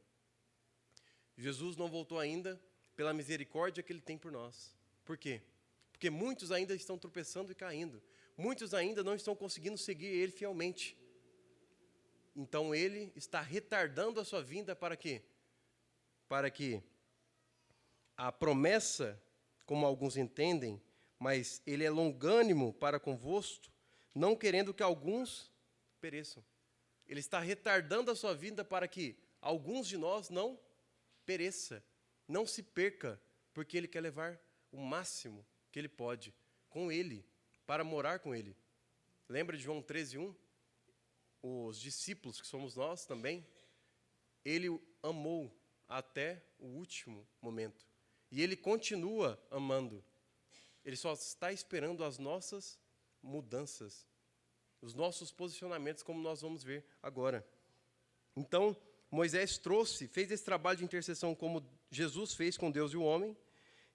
Jesus não voltou ainda pela misericórdia que ele tem por nós. Por quê? Porque muitos ainda estão tropeçando e caindo. Muitos ainda não estão conseguindo seguir ele fielmente. Então ele está retardando a sua vinda para quê? Para que a promessa, como alguns entendem, mas ele é longânimo para convosco, não querendo que alguns pereçam. Ele está retardando a sua vinda para que alguns de nós não pereça, não se perca, porque ele quer levar o máximo que ele pode com ele, para morar com ele. Lembra de João 13:1? Os discípulos, que somos nós também, ele amou até o último momento. E ele continua amando. Ele só está esperando as nossas mudanças, os nossos posicionamentos, como nós vamos ver agora. Então, Moisés fez esse trabalho de intercessão como Jesus fez com Deus e o homem,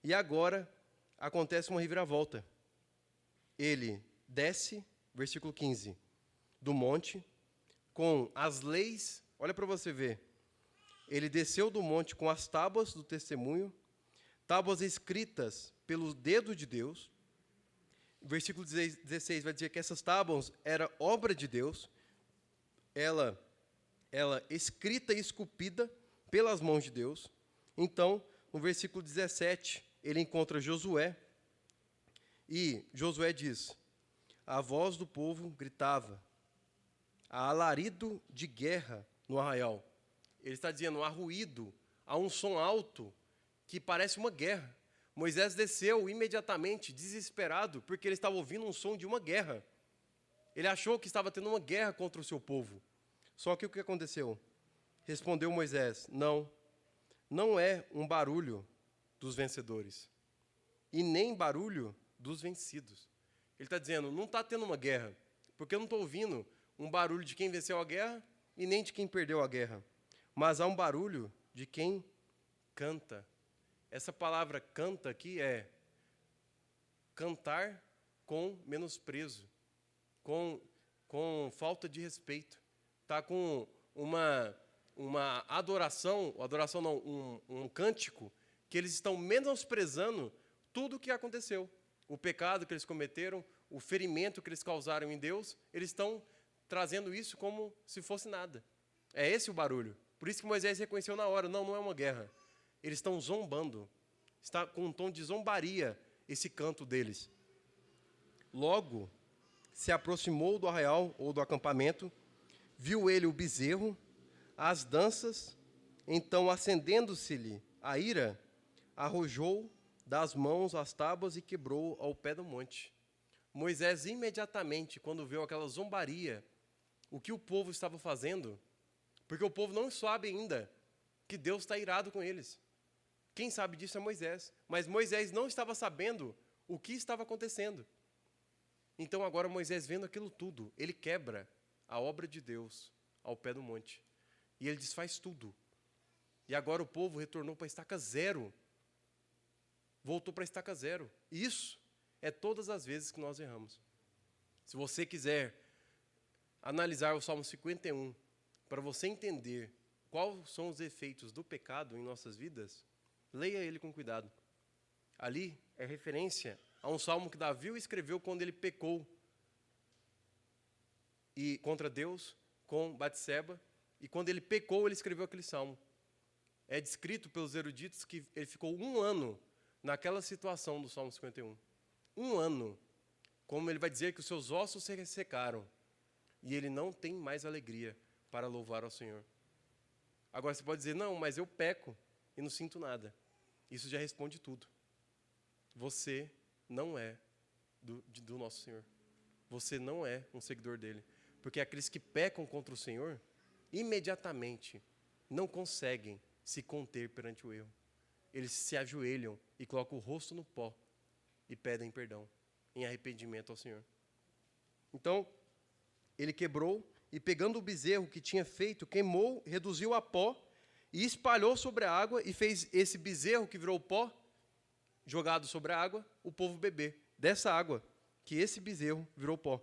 e agora acontece uma reviravolta. Ele desce, versículo 15, do monte, com as leis, olha para você ver, ele desceu do monte com as tábuas do testemunho, tábuas escritas pelo dedo de Deus. Versículo 16 vai dizer que essas tábuas eram obra de Deus, ela escrita e esculpida pelas mãos de Deus. Então, no versículo 17, ele encontra Josué, e Josué diz: a voz do povo gritava, há alarido de guerra no arraial. Ele está dizendo, há ruído, há um som alto que parece uma guerra. Moisés desceu imediatamente, desesperado, porque ele estava ouvindo um som de uma guerra. Ele achou que estava tendo uma guerra contra o seu povo. Só que o que aconteceu? Respondeu Moisés, não é um barulho dos vencedores, e nem barulho dos vencidos. Ele está dizendo, não está tendo uma guerra, porque eu não estou ouvindo um barulho de quem venceu a guerra e nem de quem perdeu a guerra, mas há um barulho de quem canta. Essa palavra canta aqui é cantar com menosprezo, com falta de respeito. Está com uma adoração não, um cântico, que eles estão menosprezando tudo o que aconteceu. O pecado que eles cometeram, o ferimento que eles causaram em Deus, eles estão trazendo isso como se fosse nada. É esse o barulho. Por isso que Moisés reconheceu na hora, não é uma guerra. Eles estão zombando. Está com um tom de zombaria esse canto deles. Logo, se aproximou do arraial ou do acampamento, viu ele o bezerro, as danças, então, acendendo-se-lhe a ira, arrojou das mãos as tábuas e quebrou ao pé do monte. Moisés, imediatamente, quando viu aquela zombaria, o que o povo estava fazendo, porque o povo não sabe ainda que Deus está irado com eles. Quem sabe disso é Moisés. Mas Moisés não estava sabendo o que estava acontecendo. Então, agora, Moisés, vendo aquilo tudo, ele quebra a obra de Deus ao pé do monte. E ele desfaz tudo. E agora o povo retornou para a estaca zero. Voltou para a estaca zero. Isso é todas as vezes que nós erramos. Se você quiser analisar o Salmo 51, para você entender quais são os efeitos do pecado em nossas vidas, leia ele com cuidado. Ali é referência a um salmo que Davi escreveu quando ele pecou e contra Deus com Batseba, e quando ele pecou, ele escreveu aquele salmo. É descrito pelos eruditos que ele ficou 1 ano naquela situação do Salmo 51. 1 ano. Como ele vai dizer que os seus ossos se ressecaram e ele não tem mais alegria para louvar ao Senhor. Agora você pode dizer, não, mas eu peco e não sinto nada. Isso já responde tudo. Você não é do nosso Senhor. Você não é um seguidor dele. Porque aqueles que pecam contra o Senhor, imediatamente não conseguem se conter perante o erro. Eles se ajoelham e colocam o rosto no pó e pedem perdão em arrependimento ao Senhor. Então, ele quebrou e, pegando o bezerro que tinha feito, queimou, reduziu a pó e espalhou sobre a água e fez esse bezerro que virou pó, jogado sobre a água, o povo beber dessa água, que esse bezerro virou pó.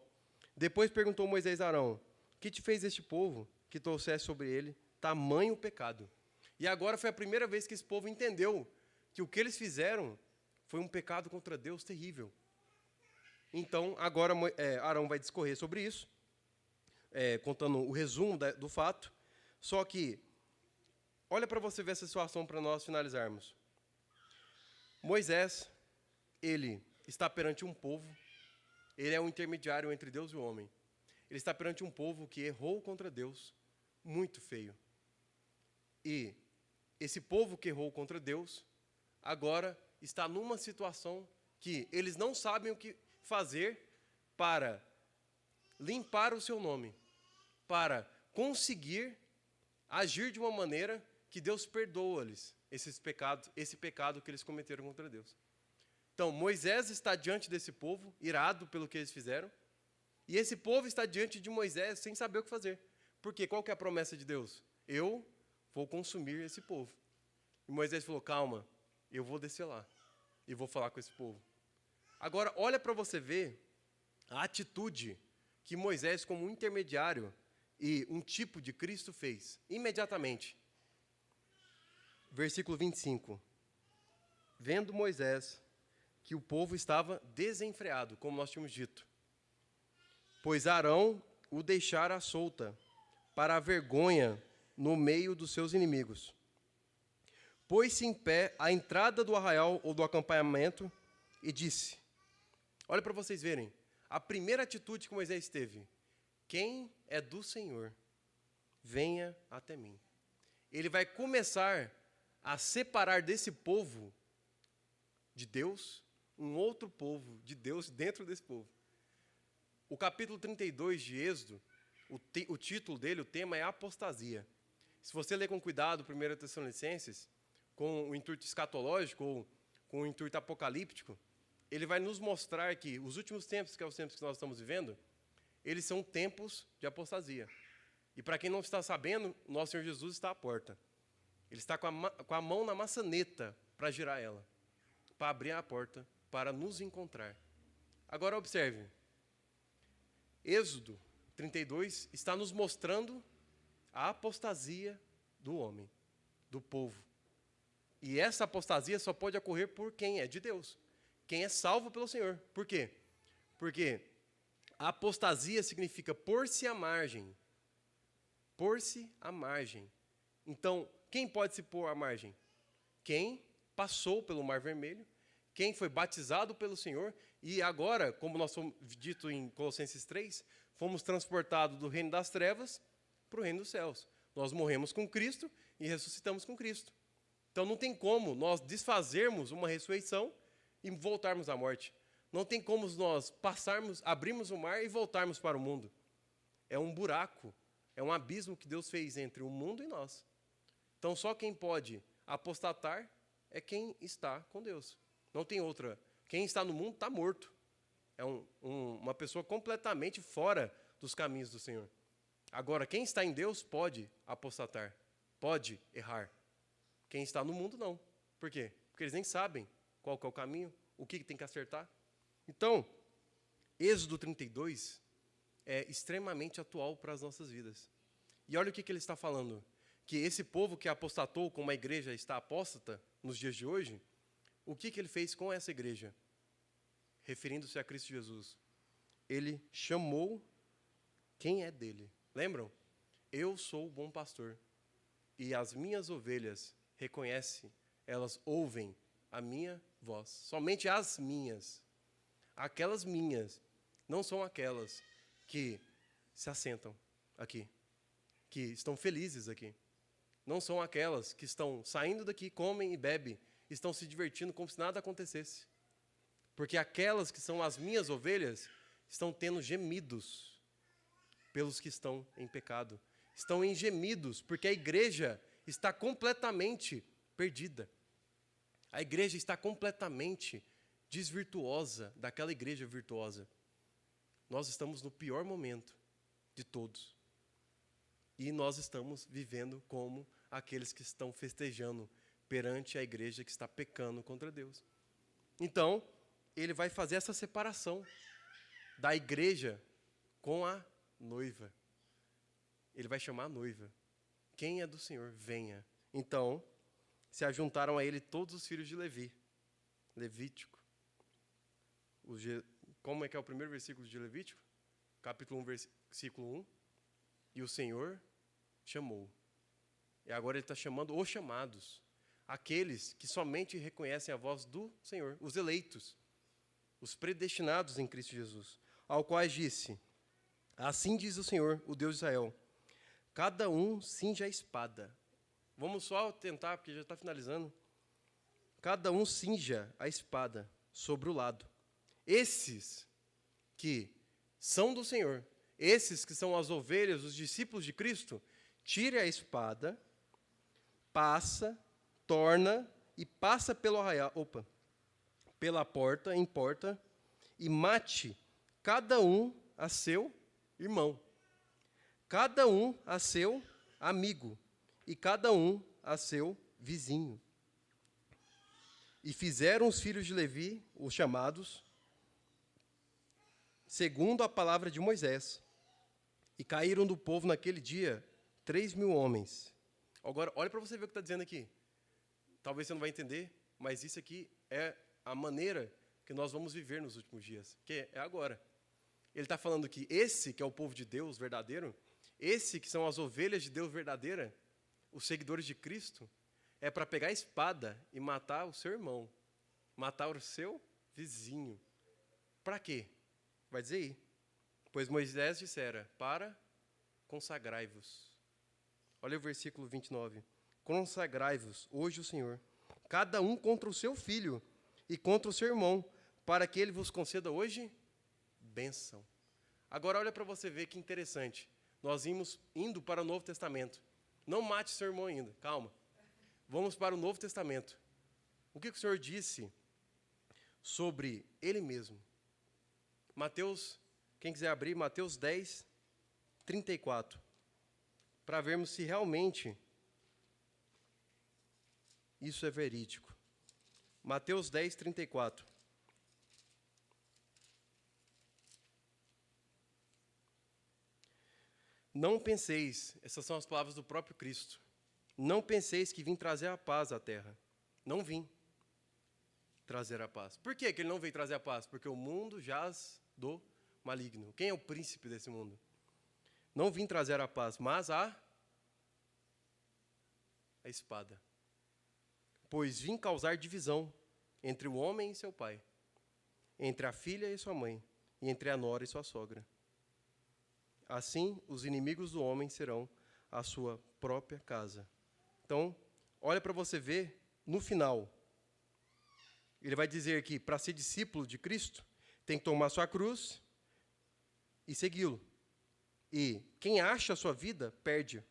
Depois perguntou Moisés a Arão, que te fez este povo? que trouxesse sobre ele tamanho pecado. E agora foi a primeira vez que esse povo entendeu que o que eles fizeram foi um pecado contra Deus terrível. Então, agora Arão vai discorrer sobre isso, contando o resumo do fato. Só que, olha para você ver essa situação para nós finalizarmos. Moisés, ele está perante um povo, ele é o intermediário entre Deus e o homem. Ele está perante um povo que errou contra Deus, muito feio. E esse povo que errou contra Deus, agora está numa situação que eles não sabem o que fazer para limpar o seu nome, para conseguir agir de uma maneira que Deus perdoa-lhes esse pecado que eles cometeram contra Deus. Então, Moisés está diante desse povo, irado pelo que eles fizeram, e esse povo está diante de Moisés sem saber o que fazer. Porque qual que é a promessa de Deus? Eu vou consumir esse povo. E Moisés falou, calma, eu vou descer lá e vou falar com esse povo. Agora, olha para você ver a atitude que Moisés, como um intermediário e um tipo de Cristo, fez imediatamente. Versículo 25. Vendo Moisés que o povo estava desenfreado, como nós tínhamos dito, pois Arão o deixara solta para a vergonha no meio dos seus inimigos. Pôs-se em pé à entrada do arraial ou do acampamento e disse, olha para vocês verem, a primeira atitude que Moisés teve, quem é do Senhor, venha até mim. Ele vai começar a separar desse povo de Deus, um outro povo de Deus dentro desse povo. O capítulo 32 de Êxodo, o título dele, o tema é apostasia. Se você ler com cuidado 1 Tessalonicenses, com o intuito escatológico ou com o intuito apocalíptico, ele vai nos mostrar que os últimos tempos, que é os tempos que nós estamos vivendo, eles são tempos de apostasia. E para quem não está sabendo, nosso Senhor Jesus está à porta. Ele está com a mão na maçaneta para girar ela, para abrir a porta, para nos encontrar. Agora observe, Êxodo 32 está nos mostrando a apostasia do homem, do povo. E essa apostasia só pode ocorrer por quem é de Deus, quem é salvo pelo Senhor. Por quê? Porque a apostasia significa pôr-se à margem. Pôr-se à margem. Então, quem pode se pôr à margem? Quem passou pelo Mar Vermelho, quem foi batizado pelo Senhor, e agora, como nós fomos dito em Colossenses 3, fomos transportados do reino das trevas para o reino dos céus. Nós morremos com Cristo e ressuscitamos com Cristo. Então não tem como nós desfazermos uma ressurreição e voltarmos à morte. Não tem como nós abrirmos o mar e voltarmos para o mundo. É um buraco, é um abismo que Deus fez entre o mundo e nós. Então só quem pode apostatar é quem está com Deus. Não tem outra. Quem está no mundo está morto. É uma pessoa completamente fora dos caminhos do Senhor. Agora, quem está em Deus pode apostatar, pode errar. Quem está no mundo, não. Por quê? Porque eles nem sabem qual que é o caminho, o que tem que acertar. Então, Êxodo 32 é extremamente atual para as nossas vidas. E olha o que ele está falando. Que esse povo que apostatou, como a igreja está apóstata nos dias de hoje, o que ele fez com essa igreja? Referindo-se a Cristo Jesus. Ele chamou quem é dele. Lembram? Eu sou o bom pastor. E as minhas ovelhas reconhecem, elas ouvem a minha voz. Somente as minhas. Aquelas minhas não são aquelas que se assentam aqui, que estão felizes aqui. Não são aquelas que estão saindo daqui, comem e bebem, estão se divertindo como se nada acontecesse. Porque aquelas que são as minhas ovelhas estão tendo gemidos pelos que estão em pecado. Estão em gemidos, porque a igreja está completamente perdida. A igreja está completamente desvirtuosa daquela igreja virtuosa. Nós estamos no pior momento de todos. E nós estamos vivendo como aqueles que estão festejando perante a igreja que está pecando contra Deus. Então, ele vai fazer essa separação da igreja com a noiva. Ele vai chamar a noiva. Quem é do Senhor, venha. Então, se ajuntaram a ele todos os filhos de Levi. Levítico. Como é que é o primeiro versículo de Levítico? Capítulo 1, versículo 1. E o Senhor chamou. E agora ele está chamando os chamados. Aqueles que somente reconhecem a voz do Senhor. Os eleitos. Os predestinados em Cristo Jesus. Ao qual disse: assim diz o Senhor, o Deus de Israel: cada um cinja a espada. Vamos só tentar, porque já está finalizando. Cada um cinja a espada sobre o lado. Esses que são do Senhor, esses que são as ovelhas, os discípulos de Cristo, tire a espada, torna e passa pelo arraial, pela porta, em porta, e mate cada um a seu irmão, cada um a seu amigo, e cada um a seu vizinho. E fizeram os filhos de Levi, os chamados, segundo a palavra de Moisés. E caíram do povo naquele dia 3.000 homens. Agora, olha para você ver o que está dizendo aqui. Talvez você não vai entender, mas isso aqui é a maneira que nós vamos viver nos últimos dias, que é agora. Ele está falando que esse que é o povo de Deus verdadeiro, esse que são as ovelhas de Deus verdadeira, os seguidores de Cristo, é para pegar a espada e matar o seu irmão, matar o seu vizinho. Para quê? Vai dizer aí. Pois Moisés dissera: para consagrai-vos. Olha o versículo 29. Consagrai-vos hoje o Senhor, cada um contra o seu filho e contra o seu irmão, para que ele vos conceda hoje bênção. Agora olha para você ver que interessante. Nós indo para o Novo Testamento. Não mate seu irmão ainda, calma. Vamos para o Novo Testamento. O que o Senhor disse sobre Ele mesmo? Mateus, quem quiser abrir, Mateus 10, 34. Para vermos se realmente isso é verídico. Mateus 10, 34. Não penseis, essas são as palavras do próprio Cristo, não penseis que vim trazer a paz à terra. Não vim trazer a paz. Por que ele não veio trazer a paz? Porque o mundo jaz do maligno. Quem é o príncipe desse mundo? Não vim trazer a paz, mas a espada. Pois vim causar divisão entre o homem e seu pai, entre a filha e sua mãe, e entre a nora e sua sogra. Assim, os inimigos do homem serão a sua própria casa. Então, olha para você ver, no final, ele vai dizer que para ser discípulo de Cristo, tem que tomar sua cruz e segui-lo. E quem acha a sua vida, perde.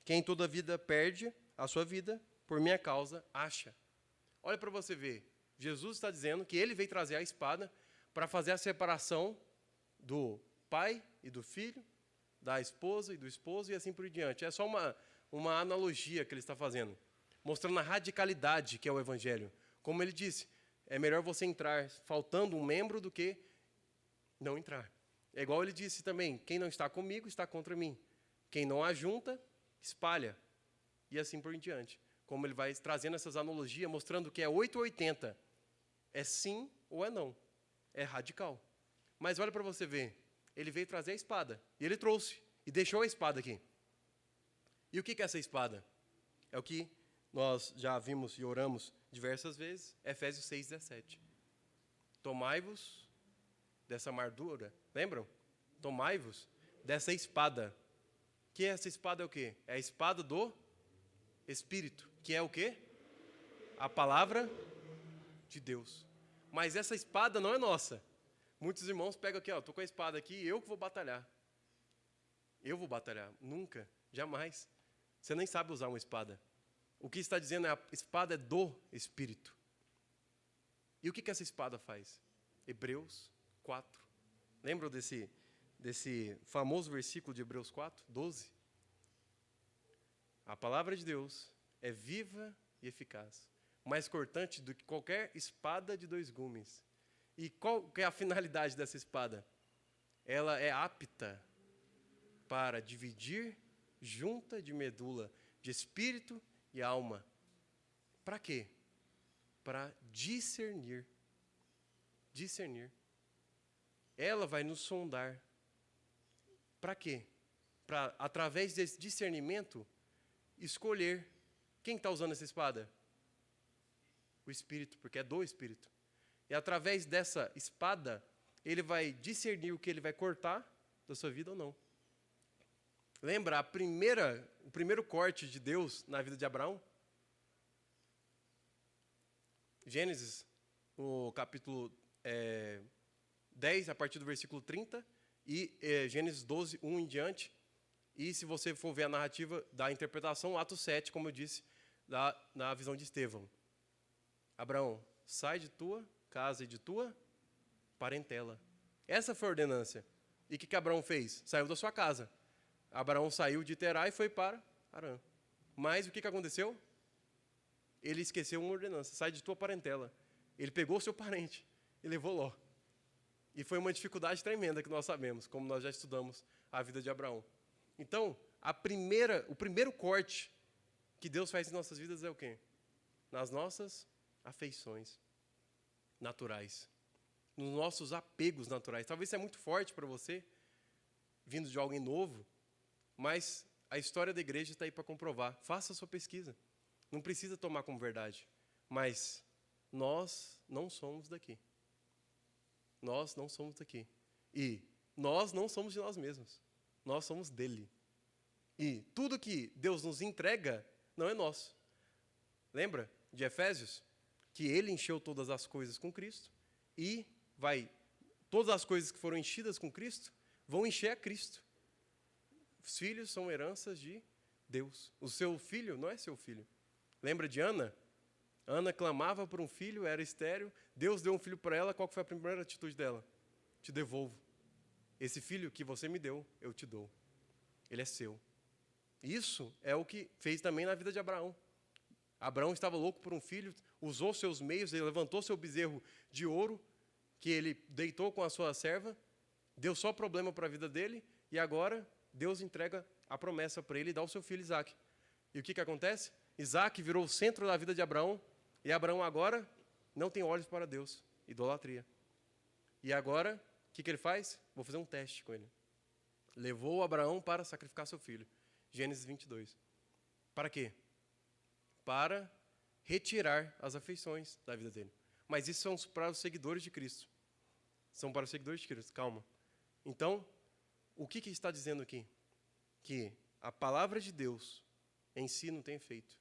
Quem toda vida perde a sua vida, por minha causa, acha. Olha para você ver, Jesus está dizendo que ele veio trazer a espada para fazer a separação do pai e do filho, da esposa e do esposo e assim por diante. É só uma analogia que ele está fazendo, mostrando a radicalidade que é o Evangelho. Como ele disse, é melhor você entrar faltando um membro do que não entrar. É igual ele disse também, quem não está comigo está contra mim. Quem não ajunta, espalha. E assim por diante. Como ele vai trazendo essas analogias, mostrando que é 880. É sim ou é não. É radical. Mas olha para você ver, ele veio trazer a espada. E ele trouxe. E deixou a espada aqui. E o que é essa espada? É o que nós já vimos e oramos diversas vezes. Efésios 6:17. Tomai-vos dessa amargura. Lembram? Tomai-vos dessa espada. Que essa espada é o quê? É a espada do Espírito. Que é o quê? A palavra de Deus. Mas essa espada não é nossa. Muitos irmãos pegam aqui, estou com a espada aqui, eu que vou batalhar. Eu vou batalhar. Nunca, jamais. Você nem sabe usar uma espada. O que está dizendo é a espada é do Espírito. E o que essa espada faz? Hebreus 4. Lembram desse famoso versículo de Hebreus 4, 12? A palavra de Deus é viva e eficaz, mais cortante do que qualquer espada de 2 gumes. E qual que é a finalidade dessa espada? Ela é apta para dividir junta de medula de espírito e alma. Para quê? Para discernir. Discernir. Ela vai nos sondar. Para quê? Para, através desse discernimento, escolher. Quem está usando essa espada? O Espírito, porque é do Espírito. E através dessa espada, ele vai discernir o que ele vai cortar da sua vida ou não. Lembra o primeiro corte de Deus na vida de Abraão? Gênesis, no capítulo 10, a partir do versículo 30, e Gênesis 12, 1 em diante. E se você for ver a narrativa da interpretação, Atos 7, como eu disse, na visão de Estevão. Abraão, sai de tua casa e de tua parentela. Essa foi a ordenância. E o que Abraão fez? Saiu da sua casa. Abraão saiu de Terá e foi para Harã. Mas o que aconteceu? Ele esqueceu uma ordenança. Sai de tua parentela. Ele pegou o seu parente e levou Ló. E foi uma dificuldade tremenda que nós sabemos, como nós já estudamos a vida de Abraão. Então, o primeiro corte que Deus faz em nossas vidas é o quê? Nas nossas afeições naturais. Nos nossos apegos naturais. Talvez isso é muito forte para você, vindo de alguém novo, mas a história da igreja está aí para comprovar. Faça a sua pesquisa. Não precisa tomar como verdade. Mas nós não somos daqui. Nós não somos daqui. E nós não somos de nós mesmos. Nós somos dele. E tudo que Deus nos entrega não é nosso. Lembra de Efésios? Que ele encheu todas as coisas com Cristo e todas as coisas que foram enchidas com Cristo vão encher a Cristo. Os filhos são heranças de Deus. O seu filho não é seu filho. Lembra de Ana? Ana clamava por um filho, era estéril. Deus deu um filho para ela. Qual foi a primeira atitude dela? Te devolvo. Esse filho que você me deu, eu te dou. Ele é seu. Isso é o que fez também na vida de Abraão. Abraão estava louco por um filho, usou seus meios, ele levantou seu bezerro de ouro, que ele deitou com a sua serva, deu só problema para a vida dele, e agora Deus entrega a promessa para ele e dá o seu filho Isaque. E o que acontece? Isaque virou o centro da vida de Abraão, e Abraão agora não tem olhos para Deus, idolatria. E agora, o que ele faz? Vou fazer um teste com ele. Levou Abraão para sacrificar seu filho. Gênesis 22. Para quê? Para retirar as afeições da vida dele. Mas isso são para os seguidores de Cristo. São para os seguidores de Cristo. Calma. Então, o que está dizendo aqui? Que a palavra de Deus em si não tem efeito.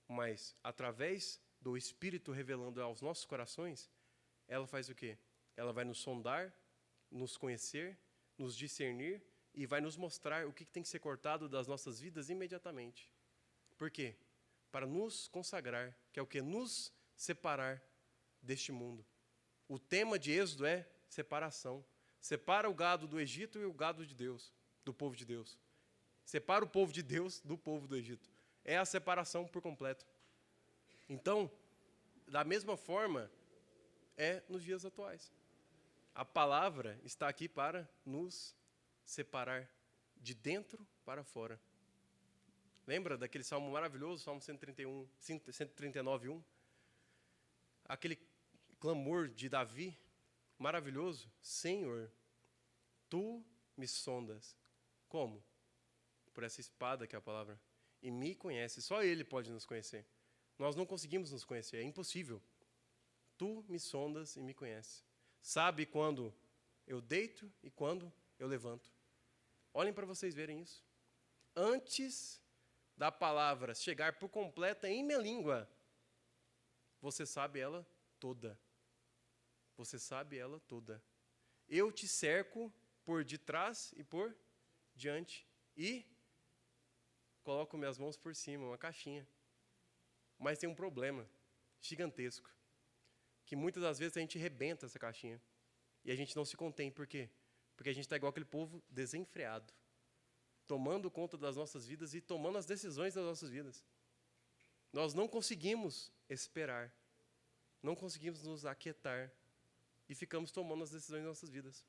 Mas, através do Espírito revelando aos nossos corações, ela faz o quê? Ela vai nos sondar, nos conhecer, nos discernir e vai nos mostrar o que tem que ser cortado das nossas vidas imediatamente. Por quê? Para nos consagrar, que é o que? Nos separar deste mundo. O tema de Êxodo é separação. Separa o gado do Egito e o gado de Deus, do povo de Deus. Separa o povo de Deus do povo do Egito. É a separação por completo. Então, da mesma forma, é nos dias atuais. A palavra está aqui para nos separar de dentro para fora. Lembra daquele salmo maravilhoso, Salmo 139, 1? Aquele clamor de Davi, maravilhoso. Senhor, tu me sondas. Como? Por essa espada que é a palavra. E me conhece. Só ele pode nos conhecer. Nós não conseguimos nos conhecer, é impossível. Tu me sondas e me conheces. Sabe quando eu deito e quando eu levanto. Olhem para vocês verem isso. Antes da palavra chegar por completa em minha língua, você sabe ela toda. Você sabe ela toda. Eu te cerco por detrás e por diante e coloco minhas mãos por cima, uma caixinha. Mas tem um problema gigantesco, que muitas das vezes a gente rebenta essa caixinha e a gente não se contém. Por quê? Porque a gente está igual aquele povo desenfreado, tomando conta das nossas vidas e tomando as decisões das nossas vidas. Nós não conseguimos esperar, não conseguimos nos aquietar e ficamos tomando as decisões das nossas vidas,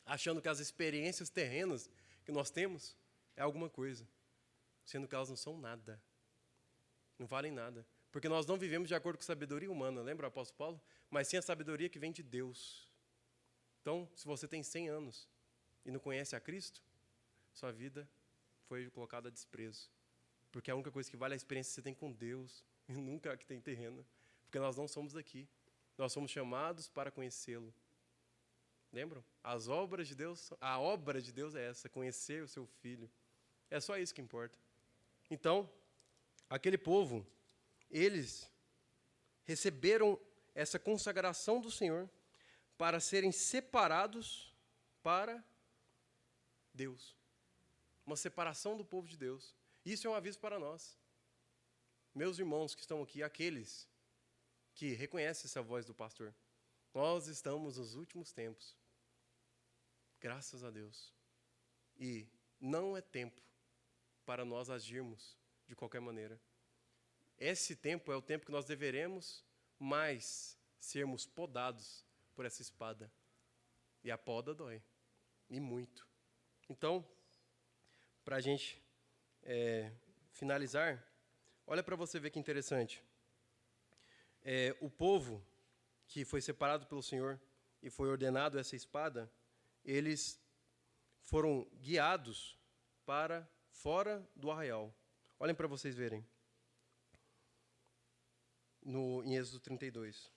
achando que as experiências terrenas que nós temos é alguma coisa. sendo que elas não são nada. Não valem nada. Porque nós não vivemos de acordo com a sabedoria humana, lembra o apóstolo Paulo? Mas sim a sabedoria que vem de Deus. Então, se você tem 100 anos e não conhece a Cristo, sua vida foi colocada a desprezo. Porque a única coisa que vale é a experiência que você tem com Deus, e nunca a que tem terreno. Porque nós não somos daqui. Nós somos chamados para conhecê-lo. Lembram? As obras de Deus, a obra de Deus é essa, conhecer o seu Filho. É só isso que importa. Então, aquele povo, eles receberam essa consagração do Senhor para serem separados para Deus. Uma separação do povo de Deus. Isso é um aviso para nós. Meus irmãos que estão aqui, aqueles que reconhecem essa voz do pastor, nós estamos nos últimos tempos. Graças a Deus. E não é tempo para nós agirmos de qualquer maneira. Esse tempo é o tempo que nós deveremos mais sermos podados por essa espada. E a poda dói. E muito. Então, para a gente finalizar, olha para você ver que interessante. O povo que foi separado pelo Senhor e foi ordenado essa espada, eles foram guiados para fora do arraial. Olhem para vocês verem. Em Êxodo 32.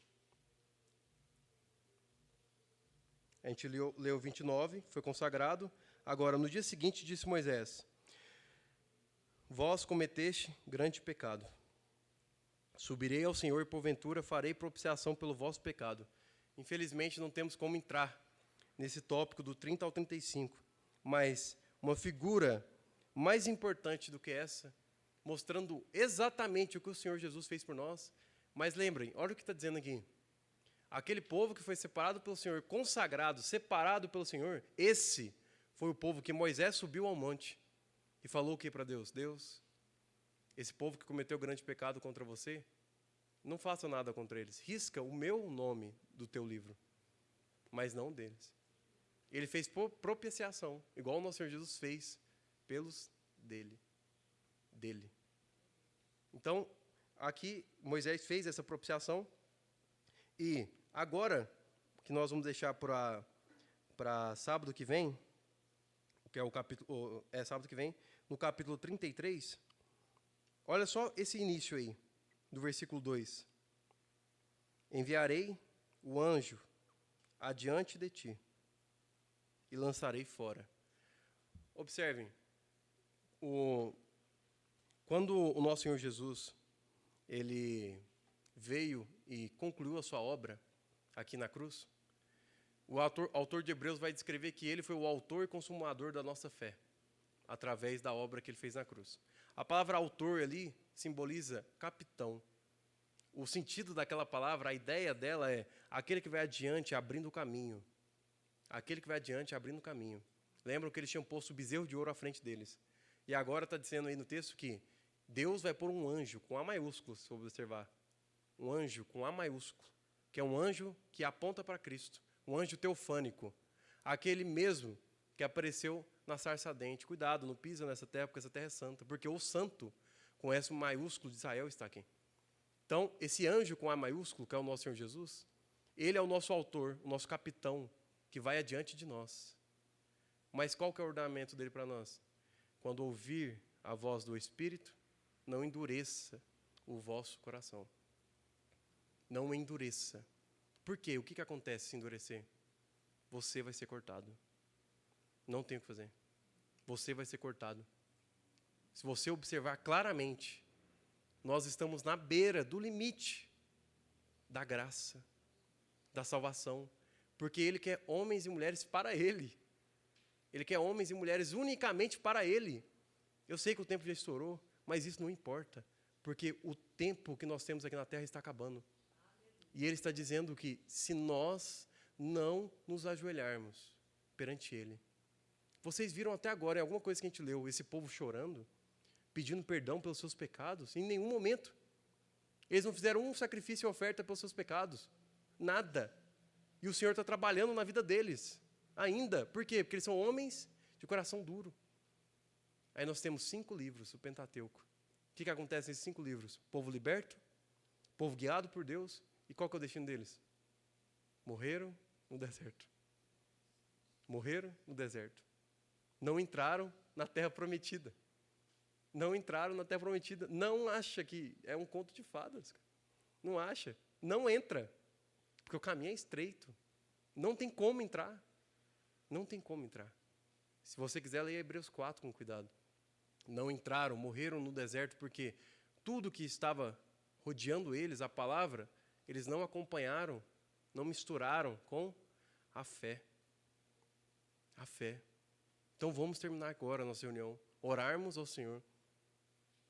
A gente leu 29, foi consagrado. Agora, no dia seguinte, disse Moisés: vós cometeste grande pecado. Subirei ao Senhor e, porventura, farei propiciação pelo vosso pecado. Infelizmente, não temos como entrar nesse tópico do 30 ao 35. Mas uma figura mais importante do que essa, mostrando exatamente o que o Senhor Jesus fez por nós. Mas lembrem, olha o que está dizendo aqui. Aquele povo que foi separado pelo Senhor, consagrado, separado pelo Senhor, esse foi o povo que Moisés subiu ao monte e falou o que para Deus? Deus, esse povo que cometeu grande pecado contra você, não faça nada contra eles. Risca o meu nome do teu livro, mas não deles. Ele fez propiciação, igual o nosso Senhor Jesus fez pelos dele. Então, aqui Moisés fez essa propiciação e agora, que nós vamos deixar para sábado que vem, que é o capítulo, sábado que vem, no capítulo 33, olha só esse início aí, do versículo 2. Enviarei o anjo adiante de ti e lançarei fora. Observem, quando o nosso Senhor Jesus, ele veio e concluiu a sua obra aqui na cruz, o autor de Hebreus vai descrever que ele foi o autor e consumador da nossa fé, através da obra que ele fez na cruz. A palavra autor ali simboliza capitão. O sentido daquela palavra, a ideia dela é aquele que vai adiante abrindo o caminho. Aquele que vai adiante abrindo o caminho. Lembram que eles tinham posto o bezerro de ouro à frente deles. E agora está dizendo aí no texto que Deus vai pôr um anjo com A maiúsculo, se observar. Um anjo com A maiúsculo, que é um anjo que aponta para Cristo. Um anjo teofânico. Aquele mesmo que apareceu na sarça ardente. Cuidado, não pisa nessa terra, porque essa terra é santa. Porque o santo, com S maiúsculo de Israel, está aqui. Então, esse anjo com A maiúsculo, que é o nosso Senhor Jesus, ele é o nosso autor, o nosso capitão, que vai adiante de nós. Mas qual que é o ordenamento dele para nós? Quando ouvir a voz do Espírito, não endureça o vosso coração. Não endureça. Por quê? O que acontece se endurecer? Você vai ser cortado. Não tem o que fazer. Você vai ser cortado. Se você observar claramente, nós estamos na beira do limite da graça, da salvação, porque Ele quer homens e mulheres para Ele. Ele quer homens e mulheres unicamente para Ele. Eu sei que o tempo já estourou, mas isso não importa, porque o tempo que nós temos aqui na terra está acabando. E Ele está dizendo que se nós não nos ajoelharmos perante Ele. Vocês viram até agora, em alguma coisa que a gente leu, esse povo chorando, pedindo perdão pelos seus pecados? Em nenhum momento. Eles não fizeram um sacrifício e oferta pelos seus pecados. Nada. E o Senhor está trabalhando na vida deles. Ainda. Por quê? Porque eles são homens de coração duro. Aí nós temos 5 livros, o Pentateuco. O que acontece nesses 5 livros? Povo liberto, povo guiado por Deus, e qual que é o destino deles? Morreram no deserto. Morreram no deserto. Não entraram na terra prometida. Não entraram na terra prometida. Não acha que é um conto de fadas. Não acha. Não entra. Porque o caminho é estreito. Não tem como entrar. Não tem como entrar. Se você quiser, leia Hebreus 4 com cuidado. Não entraram, morreram no deserto, porque tudo que estava rodeando eles, a palavra, eles não acompanharam, não misturaram com a fé. A fé. Então vamos terminar agora a nossa reunião, orarmos ao Senhor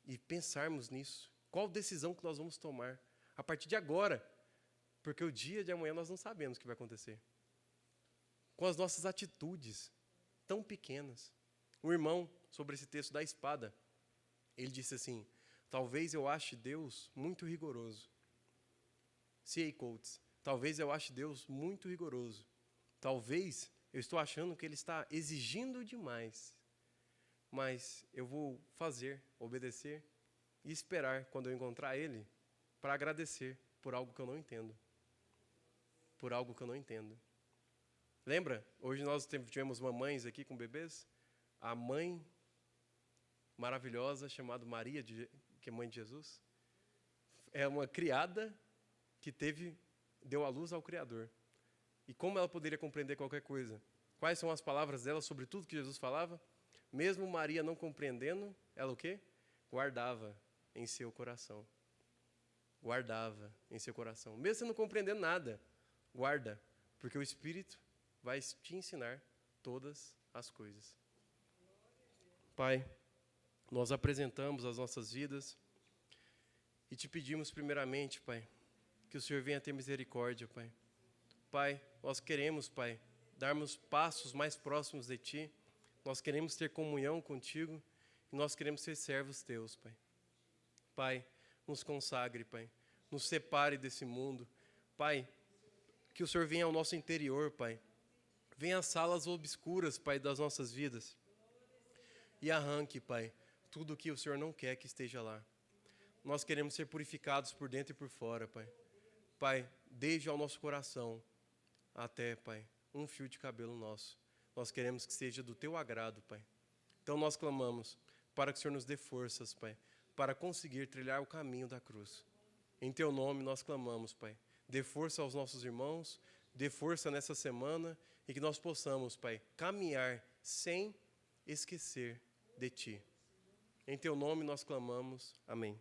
e pensarmos nisso. Qual decisão que nós vamos tomar a partir de agora? Porque o dia de amanhã nós não sabemos o que vai acontecer. Com as nossas atitudes tão pequenas. Um irmão, sobre esse texto da espada, ele disse assim: talvez eu ache Deus muito rigoroso. C.A. Coates, talvez eu ache Deus muito rigoroso. Talvez eu estou achando que Ele está exigindo demais. Mas eu vou fazer, obedecer e esperar quando eu encontrar Ele para agradecer por algo que eu não entendo. Por algo que eu não entendo. Lembra? Hoje nós tivemos mamães aqui com bebês. A mãe maravilhosa chamada Maria, que é mãe de Jesus, é uma criada que deu à luz ao Criador. E como ela poderia compreender qualquer coisa? Quais são as palavras dela sobre tudo que Jesus falava? Mesmo Maria não compreendendo, ela o quê? Guardava em seu coração. Guardava em seu coração. Mesmo você não compreendendo nada, guarda, porque o Espírito vai te ensinar todas as coisas. Pai, nós apresentamos as nossas vidas e te pedimos primeiramente, Pai, que o Senhor venha ter misericórdia, Pai. Pai, nós queremos, Pai, darmos passos mais próximos de Ti. Nós queremos ter comunhão contigo e nós queremos ser servos Teus, Pai. Pai, nos consagre, Pai. Nos separe desse mundo. Pai, que o Senhor venha ao nosso interior, Pai. Venha às salas obscuras, Pai, das nossas vidas. E arranque, Pai, tudo o que o Senhor não quer que esteja lá. Nós queremos ser purificados por dentro e por fora, Pai. Pai, desde ao nosso coração até, Pai, um fio de cabelo nosso. Nós queremos que seja do Teu agrado, Pai. Então nós clamamos para que o Senhor nos dê forças, Pai, para conseguir trilhar o caminho da cruz. Em Teu nome nós clamamos, Pai. Dê força aos nossos irmãos, dê força nessa semana e que nós possamos, Pai, caminhar sem esquecer de Ti. Em Teu nome nós clamamos. Amém.